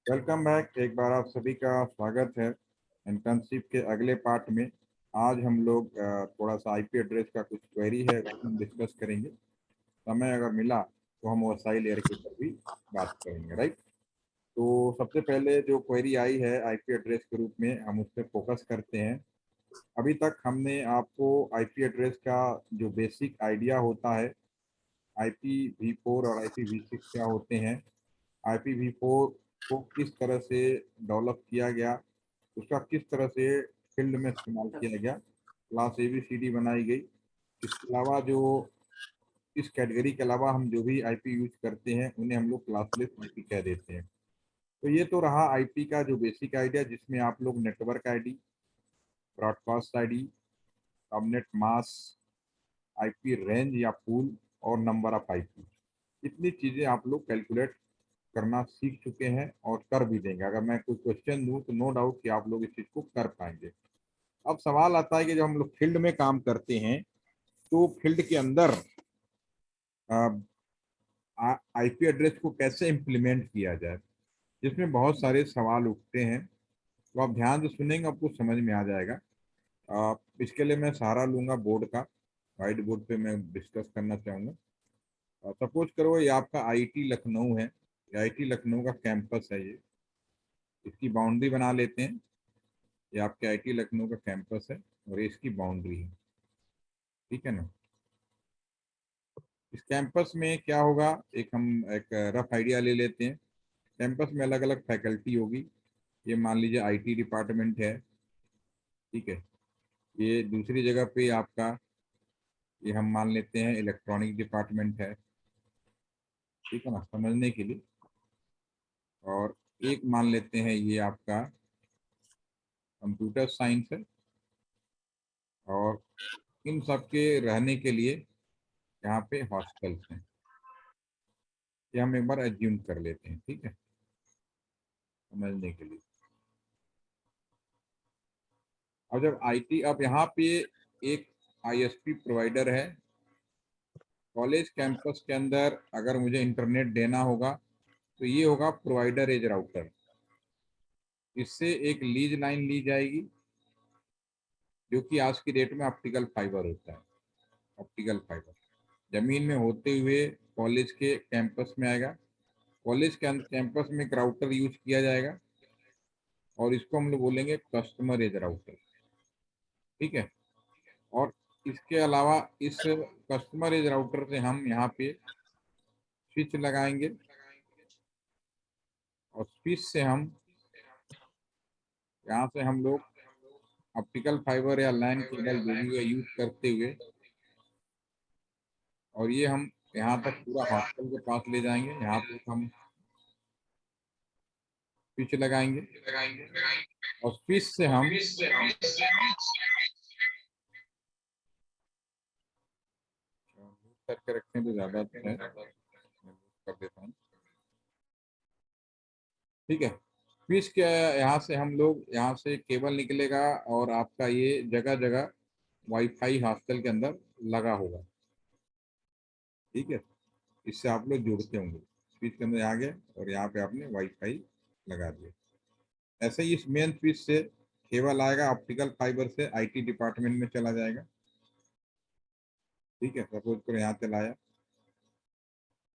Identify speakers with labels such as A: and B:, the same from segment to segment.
A: Welcome back. एक बार आप सभी का स्वागत है इंटर्नशिप के अगले पार्ट में। आज हम लोग थोड़ा सा आईपी एड्रेस का कुछ क्वेरी है वो हम डिस्कस करेंगे। समय अगर मिला तो हम वसाई लेयर के ऊपर भी बात करेंगे, राइट। तो सबसे पहले जो क्वेरी आई है आईपी एड्रेस के रूप में, हम उस पर फोकस करते हैं। अभी तक हमने आपको आईपी एड्रेस का जो बेसिक आइडिया होता है, IPv4 और IPv6 क्या होते हैं, IPv4 को किस तरह से डेवलप किया गया, उसका किस तरह से फील्ड में इस्तेमाल किया गया, क्लास ABCD बनाई गई। इसके अलावा जो इस कैटेगरी के अलावा हम जो भी आईपी यूज करते हैं उन्हें हम लोग क्लासलेस आईपी कह देते हैं। तो ये तो रहा आईपी का जो बेसिक आइडिया, जिसमें आप लोग network ID, broadcast ID, subnet mask, IP range या पूल और नंबर ऑफ आईपी, इतनी चीजें आप लोग कैलकुलेट करना सीख चुके हैं और कर भी देंगे। अगर मैं कोई क्वेश्चन दूं तो नो डाउट कि आप लोग इस चीज को कर पाएंगे। अब सवाल आता है कि जब हम लोग फील्ड में काम करते हैं तो फील्ड के अंदर आईपी एड्रेस को कैसे इम्प्लीमेंट किया जाए, जिसमें बहुत सारे सवाल उठते हैं। तो आप ध्यान से सुनेंगे, आपको समझ में आ जाएगा। इसके लिए मैं सहारा लूंगा बोर्ड का। व्हाइट बोर्ड पे मैं डिस्कस करना चाहूँगा। सपोज करो ये आपका आईटी लखनऊ है, ये आईटी लखनऊ का कैंपस है। ये इसकी बाउंड्री बना लेते हैं। ये आपके आईटी लखनऊ का कैंपस है और ये इसकी बाउंड्री है, ठीक है ना। इस कैंपस में क्या होगा, एक रफ आइडिया ले लेते हैं। कैंपस में अलग अलग फैकल्टी होगी। ये मान लीजिए आईटी डिपार्टमेंट है, ठीक है। ये दूसरी जगह पे आपका, ये हम मान लेते हैं इलेक्ट्रॉनिक डिपार्टमेंट है, ठीक है ना, समझने के लिए। और एक मान लेते हैं ये आपका कंप्यूटर साइंस है। और इन सब के रहने के लिए यहाँ पे हॉस्टल्स हैं। ये हम एक बार एज्यूम कर लेते हैं, ठीक है, समझने के लिए। और जब आईटी, अब यहाँ पे एक आईएसपी प्रोवाइडर है। कॉलेज कैंपस के अंदर अगर मुझे इंटरनेट देना होगा तो ये होगा प्रोवाइडर एज राउटर। इससे एक लीज लाइन ली जाएगी, जो कि आज की डेट में ऑप्टिकल फाइबर होता है। ऑप्टिकल फाइबर जमीन में होते हुए कॉलेज के कैंपस में आएगा। कॉलेज के अंदर कैंपस में एक राउटर यूज किया जाएगा और इसको हम लोग बोलेंगे कस्टमर एज राउटर, ठीक है। और इसके अलावा इस कस्टमर एज राउटर से हम यहाँ पे स्विच लगाएंगे और स्विच से हम यहाँ से हम लोग ऑप्टिकल फाइबर या लैन केबल जो भी है यूज करते हुए, और ये हम यहाँ तक पूरा हॉस्टल के पास ले जाएंगे। यहाँ पे हम स्विच लगाएंगे और स्विच से हम करके रखें तो ज्यादा अच्छा है, कर देता हूँ, ठीक है। स्विच के यहाँ से हम लोग, यहाँ से केबल निकलेगा और आपका ये जगह जगह वाईफाई हॉस्टल के अंदर लगा होगा, ठीक है। इससे आप लोग जुड़ते होंगे। स्विच के अंदर आ गए और यहाँ पे आपने वाईफाई लगा दिया। ऐसे ही इस मेन स्विच से केबल आएगा ऑप्टिकल फाइबर से आईटी डिपार्टमेंट में चला जाएगा, ठीक है। सपोज करो यहाँ से लाया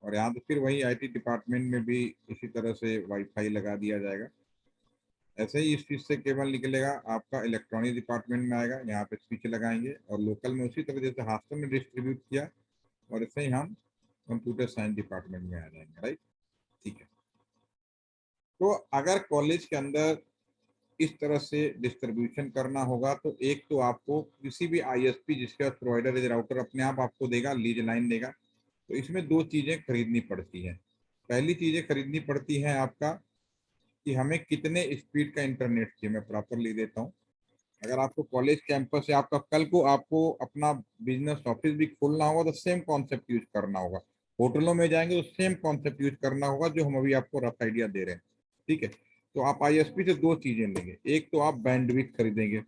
A: और यहाँ से फिर वही आईटी डिपार्टमेंट में भी इसी तरह से वाईफाई लगा दिया जाएगा। ऐसे ही इस स्विच से केबल निकलेगा आपका इलेक्ट्रॉनिक डिपार्टमेंट में आएगा, यहाँ पे स्विच लगाएंगे और लोकल में उसी तरह जैसे हॉस्टल में डिस्ट्रीब्यूट किया, और ऐसे ही हम कंप्यूटर साइंस डिपार्टमेंट में आ जाएंगे, राइट, ठीक है। तो अगर कॉलेज के अंदर इस तरह से डिस्ट्रीब्यूशन करना होगा तो एक तो आपको किसी भी आईएसपी जिसका प्रोवाइडर एज राउटर अपने आप आपको देगा, लीज लाइन देगा। तो इसमें दो चीजें खरीदनी पड़ती हैं। पहली चीजें खरीदनी पड़ती है आपका कि हमें कितने स्पीड का इंटरनेट चाहिए। मैं प्रॉपरली देता हूँ। अगर आपको कॉलेज कैंपस है आपका, कल को आपको अपना बिजनेस ऑफिस भी खोलना होगा तो सेम कॉन्सेप्ट यूज करना होगा। होटलों में जाएंगे तो सेम कॉन्सेप्ट यूज करना होगा जो हम अभी आपको रफ आइडिया दे रहे हैं, ठीक है। तो आप आईएसपी से दो चीजें लेंगे। एक तो आप बैंडविड्थ खरीदेंगे।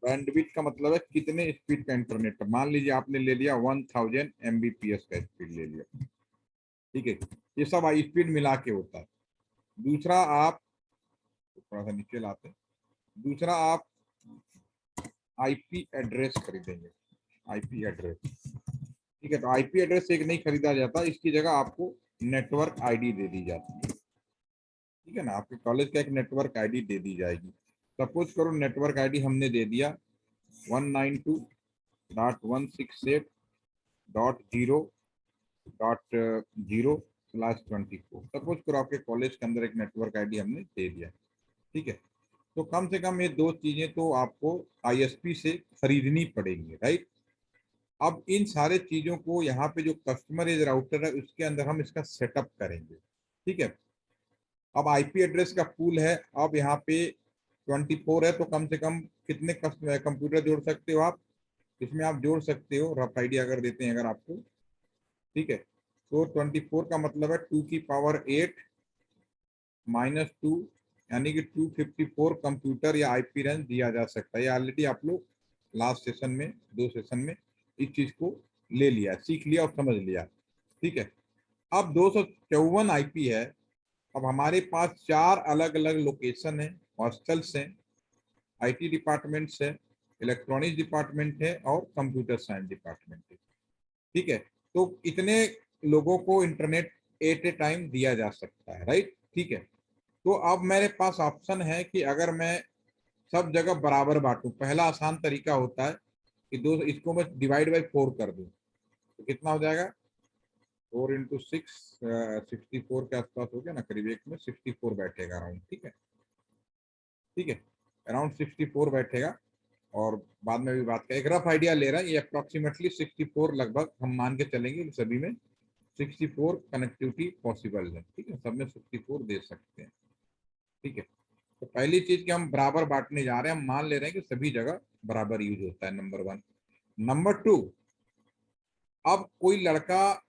A: बैंडविड्थ का मतलब है कितने स्पीड का इंटरनेट। मान लीजिए आपने ले लिया 1000 MBPS का स्पीड ले लिया, ठीक है, ये सब हाई स्पीड मिला के होता है। दूसरा आप थोड़ा सा नीचे लाते हैं, दूसरा आप आईपी एड्रेस खरीदेंगे, आईपी एड्रेस। ठीक है, तो आईपी एड्रेस एक नहीं खरीदा जाता, इसकी जगह आपको नेटवर्क आईडी दे दी जाती है। ठीक है ना, आपके कॉलेज का एक नेटवर्क आईडी दे दी जाएगी। सपोज करो नेटवर्क आईडी हमने दे दिया 192.168.0.0/24। सपोज करो आपके कॉलेज के अंदर एक नेटवर्क आईडी हमने दे दिया। ठीक है, तो कम से कम ये दो चीजें तो आपको आईएसपी से खरीदनी पड़ेंगी, राइट। अब इन सारे चीजों को यहाँ पे जो कस्टमर एज राउटर है उसके अंदर हम इसका सेटअप करेंगे। ठीक है, अब आईपी एड्रेस का पूल है, अब यहाँ पे 24 है, तो कम से कम कितने कंप्यूटर जोड़ सकते हो आप इसमें? आप जोड़ सकते हो, रफ आइडिया अगर देते हैं अगर आपको। ठीक है, तो 24 का मतलब है 2 की पावर 8 -2, यानी कि 254 कंप्यूटर या आईपी रेंज दिया जा सकता है। ये ऑलरेडी आप लोग लास्ट सेशन में, 2 सेशन में इस चीज को ले लिया, सीख लिया और समझ लिया। ठीक है, अब 254 आईपी है। अब हमारे पास 4 अलग अलग लोकेशन है, हॉस्टल्स हैं, आईटी डिपार्टमेंट्स है, इलेक्ट्रॉनिक्स डिपार्टमेंट है और कंप्यूटर साइंस डिपार्टमेंट है। ठीक है, तो इतने लोगों को इंटरनेट एट ए टाइम दिया जा सकता है, राइट। ठीक है, तो अब मेरे पास ऑप्शन है कि अगर मैं सब जगह बराबर बांटूं, पहला आसान तरीका होता है कि इसको मैं डिवाइड बाई 4 कर दूं, तो कितना हो जाएगा? 4 × 6, 64 के आसपास हो गया ना, करीब एक में 64 बैठेगा अराउंड। ठीक है, ठीक है, अराउंड 64 बैठेगा। और बाद में भी बात करें, एक रफ आइडिया ले रहा है, ये अप्रोक्सीमेटली 64 लगभग हम मान के चलेंगे, सभी में 64 कनेक्टिविटी पॉसिबल है। ठीक है, सब में 64 दे सकते हैं। ठीक है, तो पहली चीज कि हम बराबर बांटने जा रहे हैं, हम मान ले रहे हैं कि सभी जगह बराबर यूज होता है, नंबर 1। नंबर 2, अब कोई लड़का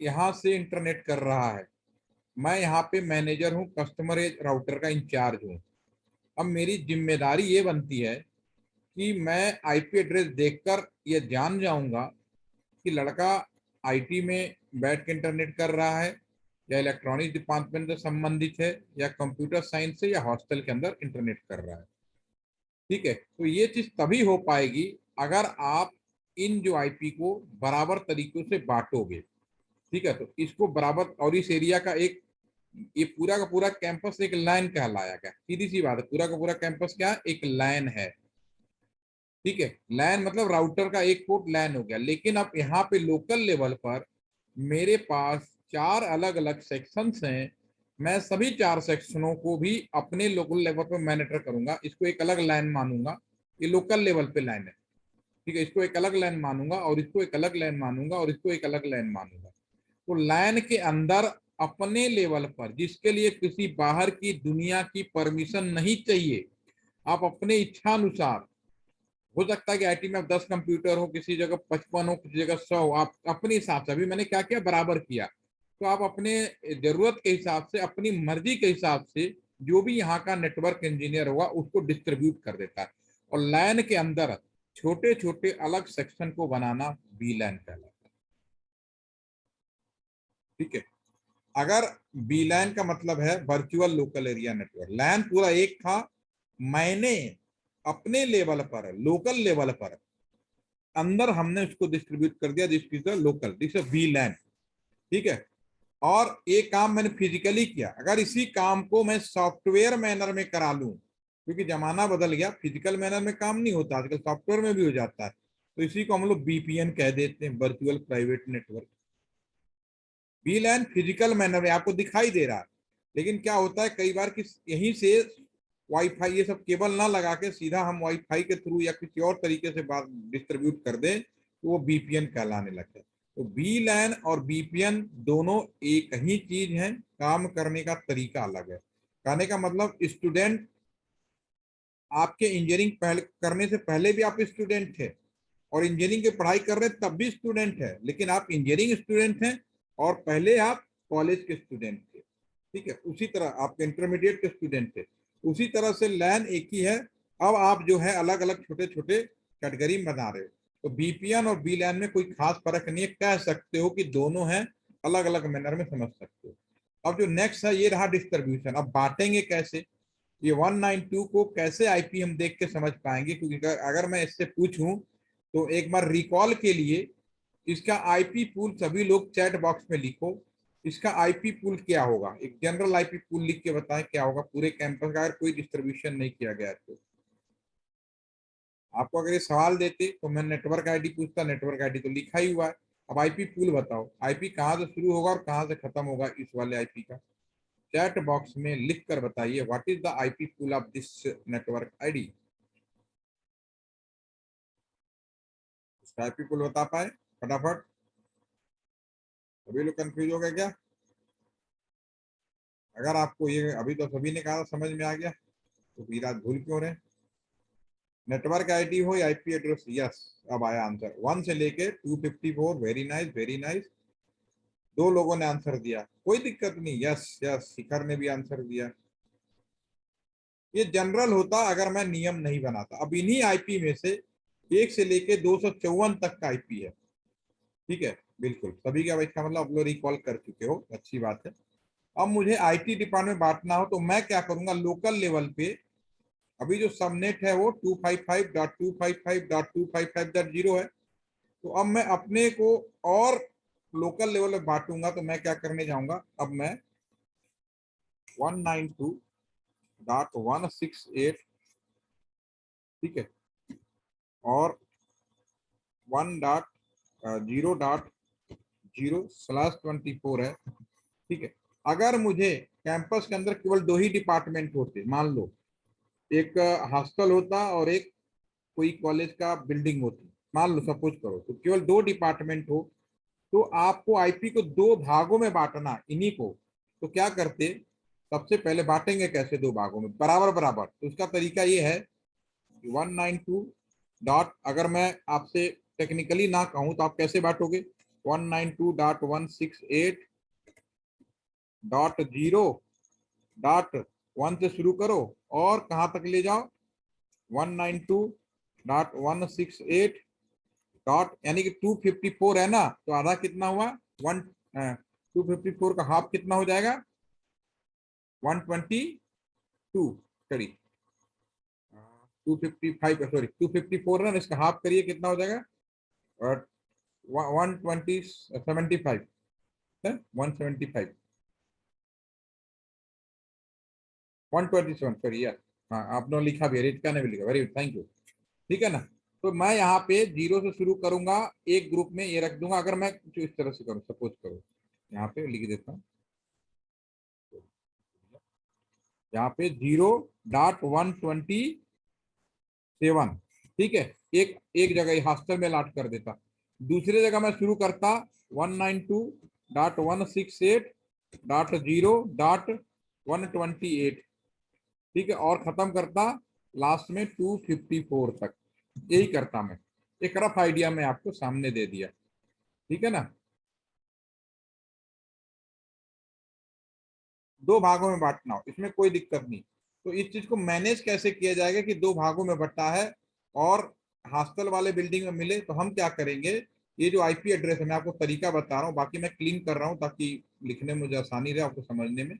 A: यहाँ से इंटरनेट कर रहा है, मैं यहाँ पे मैनेजर हूँ, कस्टमर राउटर का इंचार्ज हूँ। अब मेरी जिम्मेदारी ये बनती है कि मैं आईपी एड्रेस देखकर ये जान जाऊंगा कि लड़का आईटी में बैठ के इंटरनेट कर रहा है या इलेक्ट्रॉनिक डिपार्टमेंट से संबंधित है या कंप्यूटर साइंस से या हॉस्टल के अंदर इंटरनेट कर रहा है। ठीक है, तो ये चीज तभी हो पाएगी अगर आप इन जो आईपी को बराबर तरीकों से बांटोगे। ठीक है, तो इसको बराबर, और इस एरिया का एक, ये पूरा का पूरा कैंपस एक लाइन कहलाया गया। सीधी सी बात है, पूरा का पूरा कैंपस क्या है? एक लाइन है। ठीक है, लैन मतलब राउटर का एक पोर्ट लैन हो गया। लेकिन अब यहाँ पे लोकल लेवल पर मेरे पास 4 अलग अलग सेक्शंस हैं, मैं सभी 4 सेक्शनों को भी अपने लोकल लेवल पर मॉनिटर करूंगा। इसको एक अलग लाइन मानूंगा, ये लोकल लेवल पे लाइन है। ठीक है, इसको एक अलग लाइन मानूंगा और इसको एक अलग लाइन मानूंगा और इसको एक अलग लाइन मानूंगा। तो लाइन के अंदर अपने लेवल पर, जिसके लिए किसी बाहर की दुनिया की परमिशन नहीं चाहिए, आप अपने इच्छा अनुसार, हो सकता है कि आईटी में 10 कंप्यूटर हो, किसी जगह 55 हो, किसी जगह 100 हो, आप अपने हिसाब से, अभी मैंने क्या किया, बराबर किया, तो आप अपने जरूरत के हिसाब से, अपनी मर्जी के हिसाब से जो भी यहाँ का नेटवर्क इंजीनियर होगा उसको डिस्ट्रीब्यूट कर देता है। और लैन के अंदर छोटे छोटे अलग सेक्शन को बनाना बी लैन कहलाता है। ठीक है, अगर बी लैन का मतलब है वर्चुअल लोकल एरिया नेटवर्क, लैन पूरा एक था, मैंने अपने लेवल पर, लोकल लेवल पर अंदर हमने उसको डिस्ट्रीब्यूट कर दिया, this is local, this is VLAN. ठीक है, और एक काम मैंने फिजिकली किया, अगर इसी काम को मैं सॉफ्टवेयर मैनर में करा लूं, क्योंकि जमाना बदल गया, फिजिकल मैनर में काम नहीं होता आजकल, सॉफ्टवेयर में भी हो जाता है, तो इसी को हम लोग बीपीएन कह देते हैं, virtual private network. VLAN physical manner में आपको दिखाई दे रहा है, लेकिन क्या होता है कई बार कि यहीं से वाईफाई ये सब केबल ना लगा के सीधा हम वाईफाई के थ्रू या किसी और तरीके से बात डिस्ट्रीब्यूट कर दें, तो वो बीपीएन कहलाने लगता है। तो वी लैन और बीपीएन दोनों एक ही चीज है, काम करने का तरीका अलग है। कहने का मतलब, स्टूडेंट आपके इंजीनियरिंग पहले करने से पहले भी आप स्टूडेंट थे, और इंजीनियरिंग की पढ़ाई कर रहे तब भी स्टूडेंट है, लेकिन आप इंजीनियरिंग स्टूडेंट हैं और पहले आप कॉलेज के स्टूडेंट थे। ठीक है, उसी तरह आप इंटरमीडिएट के स्टूडेंट थे, उसी तरह से लैन एक ही है। अब आप जो है अलग अलग छोटे छोटे कैटेगरी बना रहे हो, तो बीपीएन और बी लैन में कोई खास फर्क नहीं है, कह सकते हो कि दोनों हैं अलग अलग मैनर में समझ सकते हो। अब जो नेक्स्ट है ये रहा डिस्ट्रीब्यूशन। अब बांटेंगे कैसे, ये 192 को कैसे आईपी हम देख के समझ पाएंगे, क्योंकि अगर मैं इससे पूछूं तो एक बार रिकॉल के लिए इसका आईपी पूल सभी लोग चैट बॉक्स में लिखो। इसका आईपी पूल क्या होगा, एक जनरल आईपी पूल लिख के बताएं क्या होगा पूरे कैंपस का, अगर कोई डिस्ट्रीब्यूशन नहीं किया गया तो। आपको अगर ये सवाल देते तो मैं नेटवर्क आईडी पूछता, नेटवर्क आईडी तो लिखा ही हुआ है। अब आईपी पूल बताओ, आईपी कहाँ से शुरू होगा और कहाँ से खत्म होगा इस वाले आईपी का। चैट बॉक्स में लिख कर बताइए what is the IP pool of this network ID. IP pool बता पाए फटाफट? सभी लोग कंफ्यूज हो गए क्या? अगर आपको ये अभी तो सभी ने कहा समझ में आ गया, तो फिर आज भूल क्यों रहे? नेटवर्क आईडी हो या आईपी एड्रेस? यस, अब आया आंसर 1 से लेके 254। Very nice very nice. दो लोगों ने आंसर दिया, कोई दिक्कत नहीं। यस यस, शिखर ने भी आंसर दिया। ये जनरल होता अगर मैं नियम नहीं बनाता। अब इन्हीं आईपी में से 1 से लेके 254 तक का आईपी है। ठीक है, बिल्कुल सभी का इसका मतलब आप लोग रिकॉल कर चुके हो, अच्छी बात है। अब मुझे आईटी डिपार्टमेंट बांटना हो तो मैं क्या करूंगा, लोकल लेवल पे अभी जो सबनेट है वो 255.255.255.0 है। तो अब मैं अपने को और लोकल लेवल में बांटूंगा तो मैं क्या करने जाऊंगा, अब मैं 192.168, ठीक है, और 1.0.0/24 है। ठीक है, अगर मुझे कैंपस के अंदर केवल 2 ही डिपार्टमेंट होते, मान लो एक हॉस्टल होता और एक कोई कॉलेज का बिल्डिंग होती, मान लो सपोज करो, तो केवल 2 डिपार्टमेंट हो तो आपको आईपी को 2 भागों में बांटना इन्हीं को। तो क्या करते, सबसे पहले बांटेंगे कैसे 2 भागों में बराबर बराबर, तो उसका तरीका ये है 192 डॉट, अगर मैं आपसे टेक्निकली ना कहूं तो आप कैसे बांटोगे, 192.168.0.1 से शुरू करो और कहां तक ले जाओ, 192.168 डॉट, यानी कि 254 है ना, तो आधा कितना हुआ, 254 का हाफ कितना हो जाएगा, 122। सॉरी 255, सॉरी 254 ना, इसका हाफ करिए कितना हो जाएगा, और 175, 175, 127, सॉरी यार। हाँ आपने लिखा भी, रितिका ने भी लिखा, वेरी गुड, थैंक यू। ठीक है ना, तो मैं यहाँ पे 0 से शुरू करूंगा, एक ग्रुप में ये रख दूंगा। अगर मैं कुछ इस तरह से करूँ, सपोज करो, यहाँ पे लिख देता हूँ, यहाँ पे 0.127, ठीक है, एक एक जगह हॉस्टल में लाट कर देता। दूसरी जगह मैं शुरू करता 192.168.0.128, ठीक है, और खत्म करता लास्ट में 254 तक। यही करता मैं, एक रफ आइडिया मैं आपको सामने दे दिया, ठीक है ना। 2 भागों में बांटना हो, इसमें कोई दिक्कत नहीं। तो इस चीज को मैनेज कैसे किया जाएगा कि 2 भागों में बंटा है और हॉस्टल वाले बिल्डिंग में मिले, तो हम क्या करेंगे, ये जो आईपी एड्रेस है मैं आपको तरीका बता रहा हूँ, बाकी मैं क्लीन कर रहा हूँ ताकि लिखने में मुझे आसानी रहे आपको समझने में।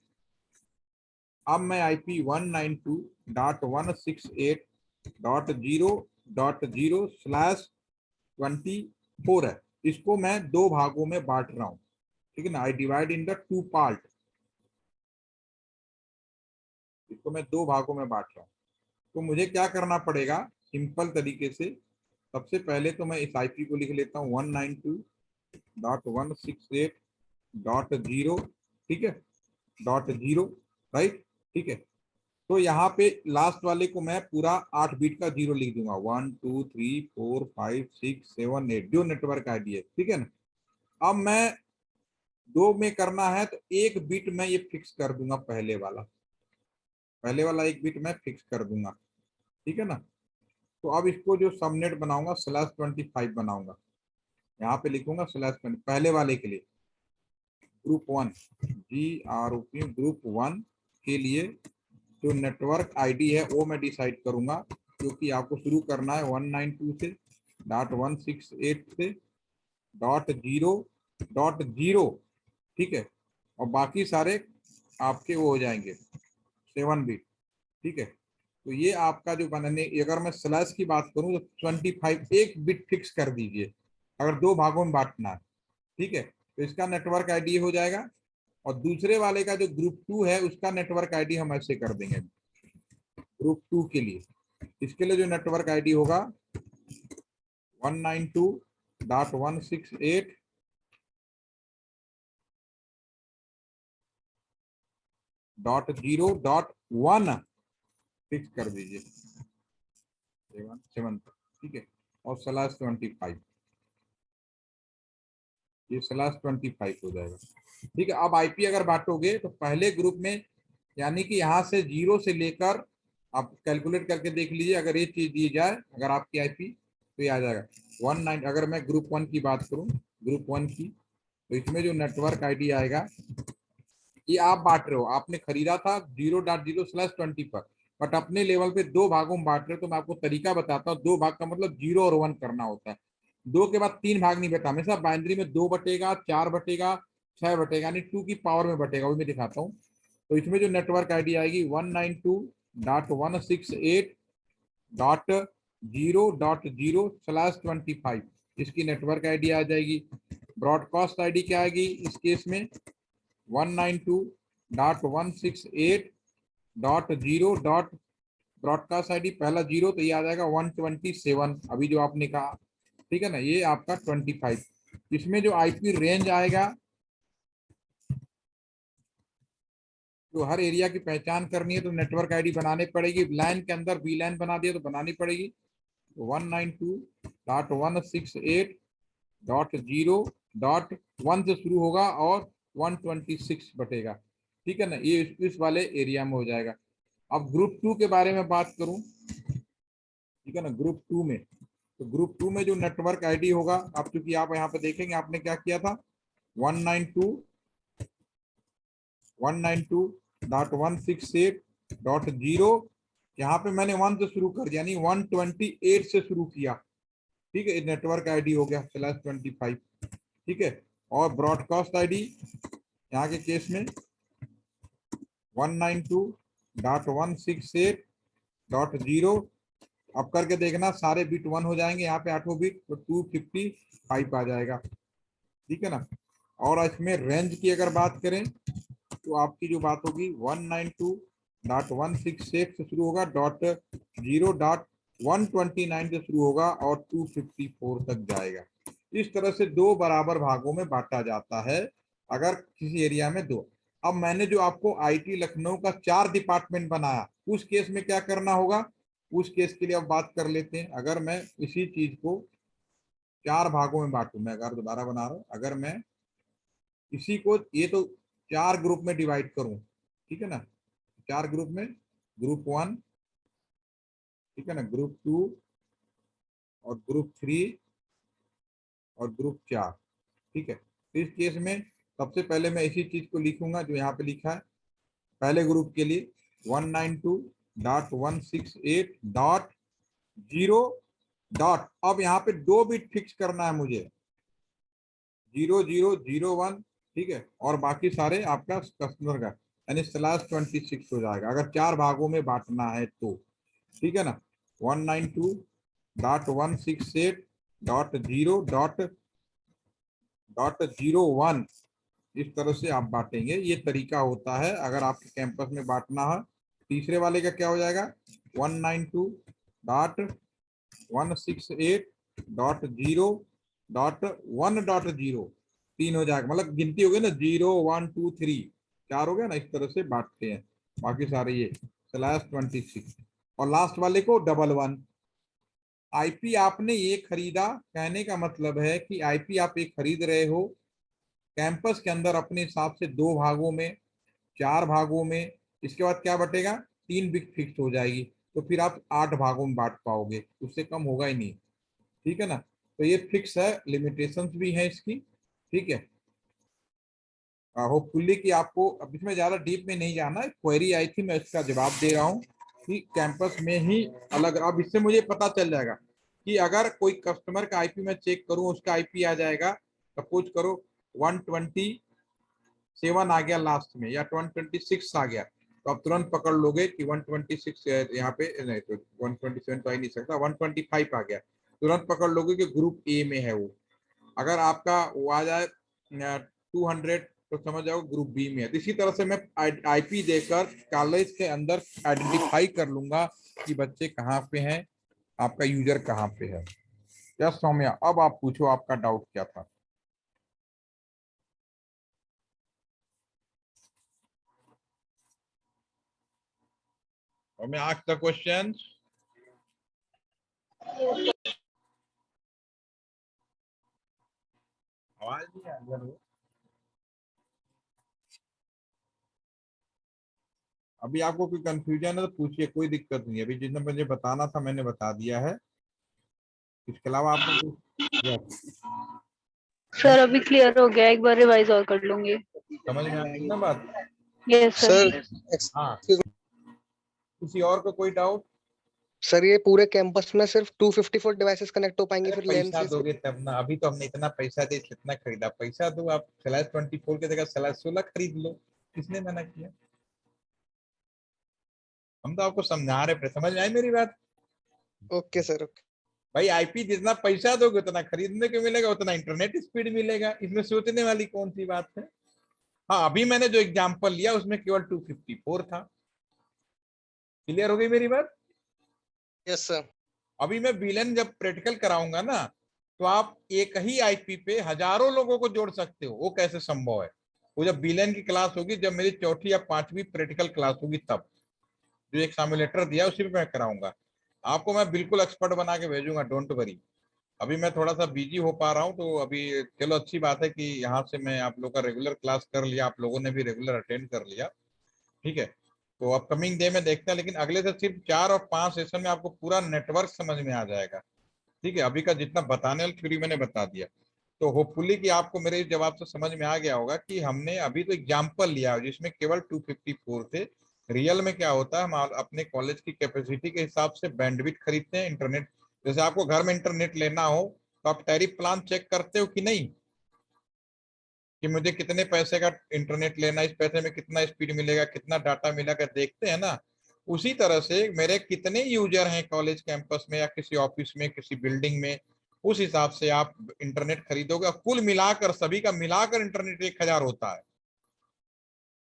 A: अब मैं आईपी 192.168.0.0/24 है, इसको मैं 2 भागों में बांट रहा हूँ, ठीक है ना। I divide in the 2 part, इसको मैं 2 भागों में बांट रहा हूँ। तो मुझे क्या करना पड़ेगा, सिंपल तरीके से, सबसे पहले तो मैं इस आईपी को लिख लेता हूँ 192.168.0, ठीक है, .0, राइट, ठीक है। तो यहाँ पे लास्ट वाले को मैं पूरा 8 बीट का 0 लिख दूंगा, 1 2 3 4 5 6 7 8, जो नेटवर्क आईडी है, ठीक है ना। अब मैं 2 में करना है तो 1 बीट मैं ये फिक्स कर दूंगा, पहले वाला 1 बीट मैं फिक्स कर दूंगा, ठीक है ना। तो अब इसको जो सबनेट बनाऊंगा /25 बनाऊंगा, यहाँ पे लिखूंगा /20 पहले वाले के लिए, ग्रुप 1, ग्रुप 1 के लिए जो नेटवर्क आईडी है वो मैं डिसाइड करूंगा, क्योंकि आपको शुरू करना है 192 से, .168 से, .0.0, ठीक है, और बाकी सारे आपके वो हो जाएंगे 7 बिट। ठीक है, तो ये आपका जो बनाने, अगर मैं स्लैश की बात करूं तो 25 एक बिट फिक्स कर दीजिए अगर दो भागों में बांटना है। ठीक है, तो इसका नेटवर्क आईडी हो जाएगा, और दूसरे वाले का जो ग्रुप 2 है उसका नेटवर्क आईडी हम ऐसे कर देंगे। ग्रुप 2 के लिए, इसके लिए जो नेटवर्क आईडी होगा 192.168.0.1 फिक्स कर दीजिए 7 तक। ठीक है, और स्लैश 25, ये स्लैश 25 हो जाएगा। ठीक है, अब आईपी अगर बांटोगे तो पहले ग्रुप में, यानी कि यहाँ से 0 से लेकर, आप कैलकुलेट करके देख लीजिए, अगर ये चीज दी जाए अगर आपकी आईपी, तो ये आ जाएगा 19। अगर मैं ग्रुप 1 की बात करूं, ग्रुप 1 की, तो इसमें जो नेटवर्क आईडी आएगा, ये आप बांट रहे हो, आपने खरीदा था 0.0/20 पर, बट अपने लेवल पे दो भागों में बांट रहे हो। तो मैं आपको तरीका बताता हूँ, दो भाग का मतलब 0 और 1 करना होता है। दो के बाद तीन भाग नहीं बटा, हमेशा बाइनरी में 2 बटेगा, 4 बटेगा, 6 बटेगा, यानी 2 की पावर में बटेगा, वो मैं दिखाता हूँ। तो इसमें जो नेटवर्क आईडी आएगी 192.168.0.0/25, इसकी नेटवर्क आईडी आ जाएगी। ब्रॉडकास्ट आईडी क्या आएगी इस केस में 192.168.0. ब्रॉडकास्ट आईडी पहला 0, तो ये आ जाएगा 127, अभी जो आपने कहा। ठीक है ना, ये आपका 25। इसमें जो आईपी रेंज आएगा, तो हर एरिया की पहचान करनी है तो नेटवर्क आईडी बनानी पड़ेगी। लाइन के अंदर वी लाइन बना दिया तो बनानी पड़ेगी 192.168.0.1 से शुरू होगा और 126 बटेगा। ठीक है ना, ये इस वाले एरिया में हो जाएगा। अब ग्रुप 2 के बारे में बात करूं, ठीक है ना, ग्रुप 2 में, तो ग्रुप 2 में जो नेटवर्क आईडी होगा, आप चूंकि आप यहाँ पे देखेंगे आपने क्या किया था 192.168.0, यहाँ पे मैंने 1 से शुरू कर दिया, यानी 128 से शुरू किया। ठीक है, नेटवर्क आईडी हो गया /25। ठीक है, और ब्रॉडकास्ट आईडी यहाँ के केस में 192.168.0, अब करके देखना सारे बिट 1 हो जाएंगे, यहाँ पे 8 बिट, तो 255 आ जाएगा। ठीक है ना, और इसमें रेंज की अगर बात करें तो आपकी जो बात होगी 192.168 से शुरू होगा, .0.129 से शुरू होगा और 254 तक जाएगा। इस तरह से दो बराबर भागों में बांटा जाता है अगर किसी एरिया में दो। अब मैंने जो आपको आईटी लखनऊ का 4 डिपार्टमेंट बनाया, उस केस में क्या करना होगा, उस केस के लिए अब बात कर लेते हैं। अगर मैं इसी चीज को 4 भागों में बांटू, मैं अगर दोबारा बना रहा हूं, अगर मैं इसी को, ये तो 4 ग्रुप में डिवाइड करूं, ठीक है ना, 4 ग्रुप में, ग्रुप 1, ठीक है ना, ग्रुप 2 और ग्रुप 3 और ग्रुप 4। ठीक है, तो इस केस में सबसे पहले मैं इसी चीज को लिखूंगा जो यहाँ पे लिखा है। पहले ग्रुप के लिए 192.168.0. अब यहाँ पे 2 बिट फिक्स करना है मुझे, 0001। ठीक है, और बाकी सारे आपका कस्टमर का, यानी /26 हो जाएगा अगर 4 भागों में बांटना है तो। ठीक है ना, 192.168.0.0.1, इस तरह से आप बांटेंगे। ये तरीका होता है अगर आपके कैंपस में बांटना है। तीसरे वाले का क्या हो जाएगा 192.168.0.1.0, 3 हो जाएगा, मतलब गिनती हो गई ना, 0 1 2 3, 4 हो गया ना, इस तरह से बांटते हैं। बाकी सारे ये /26, और लास्ट वाले को 11। आईपी आपने ये खरीदा, कहने का मतलब है कि आईपी आप एक खरीद रहे हो कैंपस के अंदर अपने हिसाब से 2 भागों में, 4 भागों में, इसके बाद क्या बटेगा 3 बिट फिक्स हो जाएगी, तो फिर आप 8 भागों में बांट पाओगे, उससे कम होगा ही नहीं। ठीक है ना, तो ये फिक्स है, लिमिटेशंस भी है इसकी। ठीक है, होपफुली कि आपको, अब इसमें ज्यादा डीप में नहीं जाना, क्वेरी आई थी मैं इसका जवाब दे रहा हूँ कि कैंपस में ही अलग। अब इससे मुझे पता चल जाएगा कि अगर कोई कस्टमर का आईपी मैं चेक करूं, उसका आईपी आ जाएगा, सपोज करो 120 7 आ गया लास्ट में, या 126 आ गया, तो आप तुरंत पकड़ लोगे कि 126 यहाँ पे नहीं, तो 127 तो आ ही नहीं सकता, 125 आ गया, तुरंत पकड़ लोगे कि ग्रुप ए में है वो। अगर आपका वो आ जाए 200 तो समझ जाओ ग्रुप बी में है। तो इसी तरह से मैं आईपी देकर कॉलेज के अंदर आइडेंटिफाई कर लूंगा कि बच्चे कहाँ पे हैं, आपका यूजर कहाँ पे है। यस सौम्या, अब आप पूछो, आपका डाउट क्या था? Saumya, ask the question. आवाज नहीं आ रही है। अभी आपको कोई कंफ्यूजन है तो पूछिए, कोई दिक्कत नहीं है। अभी जितना मुझे बताना था मैंने बता दिया है, इसके अलावा आपको कुछ yes,
B: सर अभी क्लियर हो गया, एक बार रिवाइज और कर लूंगी।
A: समझ में आ गई ना बात?
B: Yes
C: sir
B: sir.
A: हाँ,
C: एक्सक्यूज
A: किसी और को कोई डाउट?
C: सर, ये पूरे कैंपस में सिर्फ 254 डिवाइसेस कनेक्ट हो पाएंगे
A: अरे
C: फिर लैन
A: पैसा
C: से?
A: दोगे तब ना, अभी तो हमने इतना पैसा दे कितना खरीदा, पैसा दो आप, स्लैश 24 की जगह स्लैश 16 खरीद लो, किसने मना किया? हम तो आपको समझा रहे थे, समझ में आई मेरी बात?
C: Okay sir, okay.
A: भाई आईपी जितना पैसा दोगे उतना खरीदने को मिलेगा, उतना इंटरनेट स्पीड मिलेगा, इसमें सोचने वाली कौन सी बात है? हाँ, अभी मैंने जो एग्जांपल लिया उसमें केवल 254 था। क्लियर हो गई मेरी बात?
C: Yes sir.
A: अभी मैं बीलन जब प्रैक्टिकल कराऊंगा ना, तो आप एक ही आईपी पे हजारों लोगों को जोड़ सकते हो। वो कैसे संभव है? वो जब बीलन की क्लास होगी, जब मेरी चौथी या पांचवी प्रैक्टिकल क्लास होगी, तब जो एक सिमुलेटर दिया उसी पे मैं कराऊंगा। आपको मैं बिल्कुल एक्सपर्ट बना के भेजूंगा, डोंट वरी। अभी मैं थोड़ा सा बिजी हो पा रहा हूँ, तो अभी चलो अच्छी बात है कि यहाँ से मैं आप लोग का रेगुलर क्लास कर लिया, आप लोगों ने भी रेगुलर अटेंड कर लिया, ठीक है। तो अपकमिंग डे में देखते हैं, लेकिन अगले से सिर्फ 4 और 5 सेशन में आपको पूरा नेटवर्क समझ में आ जाएगा, ठीक है। अभी का जितना बताने वाली थ्योरी मैंने बता दिया, तो होपफुली कि आपको मेरे जवाब से समझ में आ गया होगा कि हमने अभी तो एग्जाम्पल लिया जिसमें केवल 254 थे। रियल में क्या होता है, हम अपने कॉलेज की कैपेसिटी के हिसाब से बैंडविड्थ खरीदते हैं इंटरनेट। जैसे आपको घर में इंटरनेट लेना हो तो आप टैरिफ प्लान चेक करते हो कि नहीं, कि मुझे कितने पैसे का इंटरनेट लेना, इस पैसे में कितना स्पीड मिलेगा, कितना डाटा मिलेगा, देखते हैं ना। उसी तरह से मेरे कितने यूजर हैं कॉलेज कैंपस में या किसी ऑफिस में, किसी बिल्डिंग में, उस हिसाब से आप इंटरनेट खरीदोगे। कुल मिलाकर सभी का मिलाकर इंटरनेट 1000 होता है,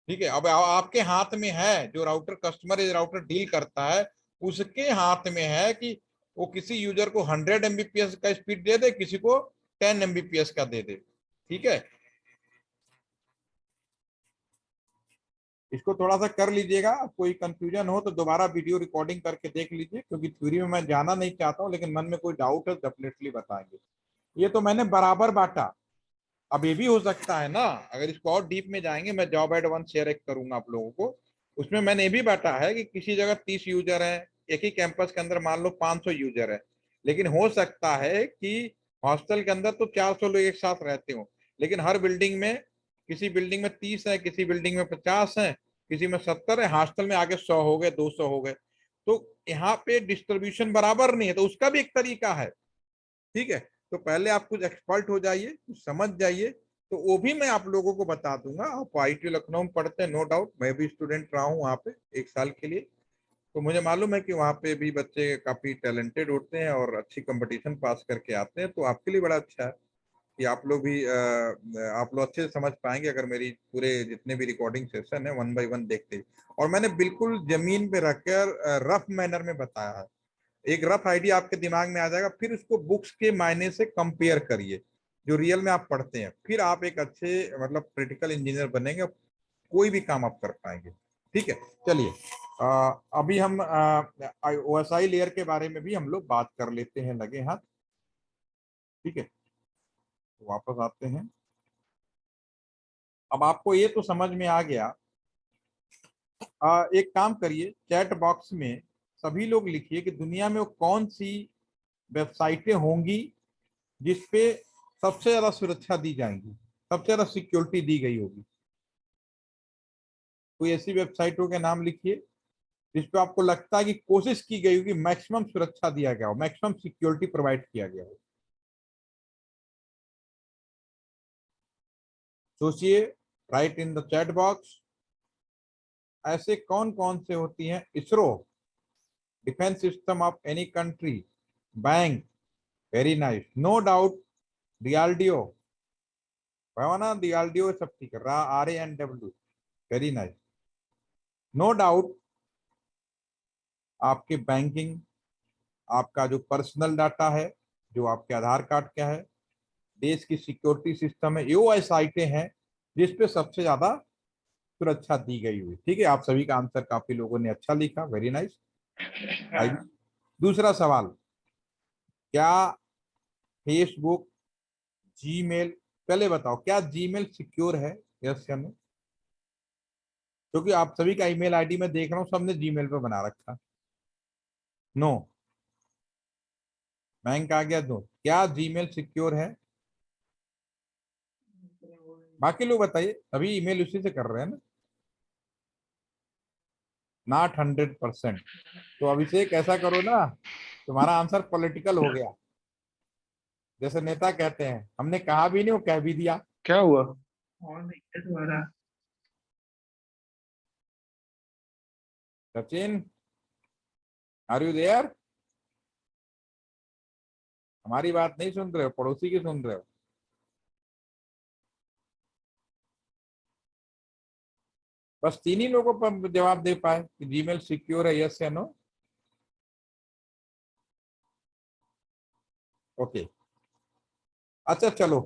A: ठीक है। अब आपके हाथ में है, जो राउटर कस्टमर राउटर डील करता है उसके हाथ में है कि वो किसी यूजर को 100 Mbps का स्पीड दे दे, किसी को 10 Mbps का दे दे, ठीक है। इसको थोड़ा सा कर लीजिएगा, कोई कंफ्यूजन हो तो दोबारा वीडियो रिकॉर्डिंग करके देख लीजिए, क्योंकि थ्योरी में मैं जाना नहीं चाहता हूँ, लेकिन मन में कोई डाउट है डेफिनेटली बताएंगे। ये तो मैंने बराबर बांटा। अब ये भी हो सकता है ना, अगर इसको और डीप में जाएंगे, मैं जॉब एडवांस शेयर एक करूंगा आप लोगों को, उसमें मैंने ये भी बांटा है कि किसी जगह 30 यूजर है, एक ही कैंपस के अंदर मान लो 500 यूजर है, लेकिन हो सकता है कि हॉस्टल के अंदर तो 400 लोग एक साथ रहते हो, लेकिन हर बिल्डिंग में, किसी बिल्डिंग में 30 है, किसी बिल्डिंग में 50 है, किसी में 70 है, हॉस्टल में आगे 100 हो गए, 200 हो गए। तो यहाँ पे डिस्ट्रीब्यूशन बराबर नहीं है, तो उसका भी एक तरीका है, ठीक है। तो पहले आप कुछ एक्सपर्ट हो जाइए, कुछ समझ जाइए, तो वो भी मैं आप लोगों को बता दूंगा। आप आईटी लखनऊ में पढ़ते हैं, नो डाउट, मैं भी स्टूडेंट रहा हूँ वहाँ पे 1 साल के लिए, तो मुझे मालूम है कि वहाँ पे भी बच्चे काफी टैलेंटेड होते हैं और अच्छी कंपटीशन पास करके आते हैं। तो आपके लिए बड़ा अच्छा है कि आप लोग भी आप लोग अच्छे से समझ पाएंगे अगर मेरी पूरे जितने भी रिकॉर्डिंग सेशन है 1 बाय 1 देखते हैं। और मैंने बिल्कुल जमीन पे रखकर रफ मैनर में बताया है, एक रफ आइडिया आपके दिमाग में आ जाएगा, फिर उसको बुक्स के मायने से कंपेयर करिए जो रियल में आप पढ़ते हैं, फिर आप एक अच्छे मतलब क्रिटिकल इंजीनियर बनेंगे, कोई भी काम आप कर पाएंगे, ठीक है। चलिए, अभी हम ओएसआई लेयर के बारे में भी हम लोग बात कर लेते हैं, लगे हाथ, ठीक है। तो वापस आते हैं। अब आपको ये तो समझ में आ गया, एक काम करिए, चैट बॉक्स में सभी लोग लिखिए कि दुनिया में वो कौन सी वेबसाइटें होंगी जिसपे सबसे ज्यादा सुरक्षा दी जाएंगी, सबसे ज्यादा सिक्योरिटी दी गई होगी। कोई ऐसी वेबसाइटों के नाम लिखिए जिसपे आपको लगता है कि कोशिश की गई होगी, मैक्सिमम सुरक्षा दिया गया हो, मैक्सिमम सिक्योरिटी प्रोवाइड किया गया हो। सोचिए, write in the chat box. ऐसे कौन कौन से होती हैं? ISRO, defence system of any country, bank, very nice, no doubt. DRDO, Bhavna DRDO सब ठीक है। RANW, very nice. No doubt आपके बैंकिंग, आपका जो पर्सनल डाटा है, जो आपके आधार कार्ड क्या है, देश की सिक्योरिटी सिस्टम है, ये ऐसे आइटें हैं जिसपे सबसे ज्यादा सुरक्षा दी गई हुई। ठीक है, आप सभी का आंसर काफी लोगों ने अच्छा लिखा, वेरी नाइस। दूसरा सवाल, क्या फेसबुक, जीमेल, पहले बताओ क्या जीमेल सिक्योर है? यस या नो? क्योंकि आप सभी का ईमेल आईडी में देख रहा हूँ, सबने जीमेल पे बना रखा। नो, बैंक आ गया। दो, क्या जीमेल सिक्योर है? बाकी लोग बताइए, सभी ईमेल उसी से कर रहे हैं ना। नॉट 100%। तो अभिषेक ऐसा करो ना, तुम्हारा आंसर पॉलिटिकल हो गया। जैसे नेता कहते हैं, हमने कहा भी नहीं वो कह भी दिया।
D: क्या हुआ?
A: Sachin, are you there? हमारी बात नहीं सुन रहे हो, पड़ोसी की सुन रहे हो? बस तीन ही लोगों पर जवाब दे पाए कि जीमेल सिक्योर है, यस या नो। ओके, अच्छा चलो,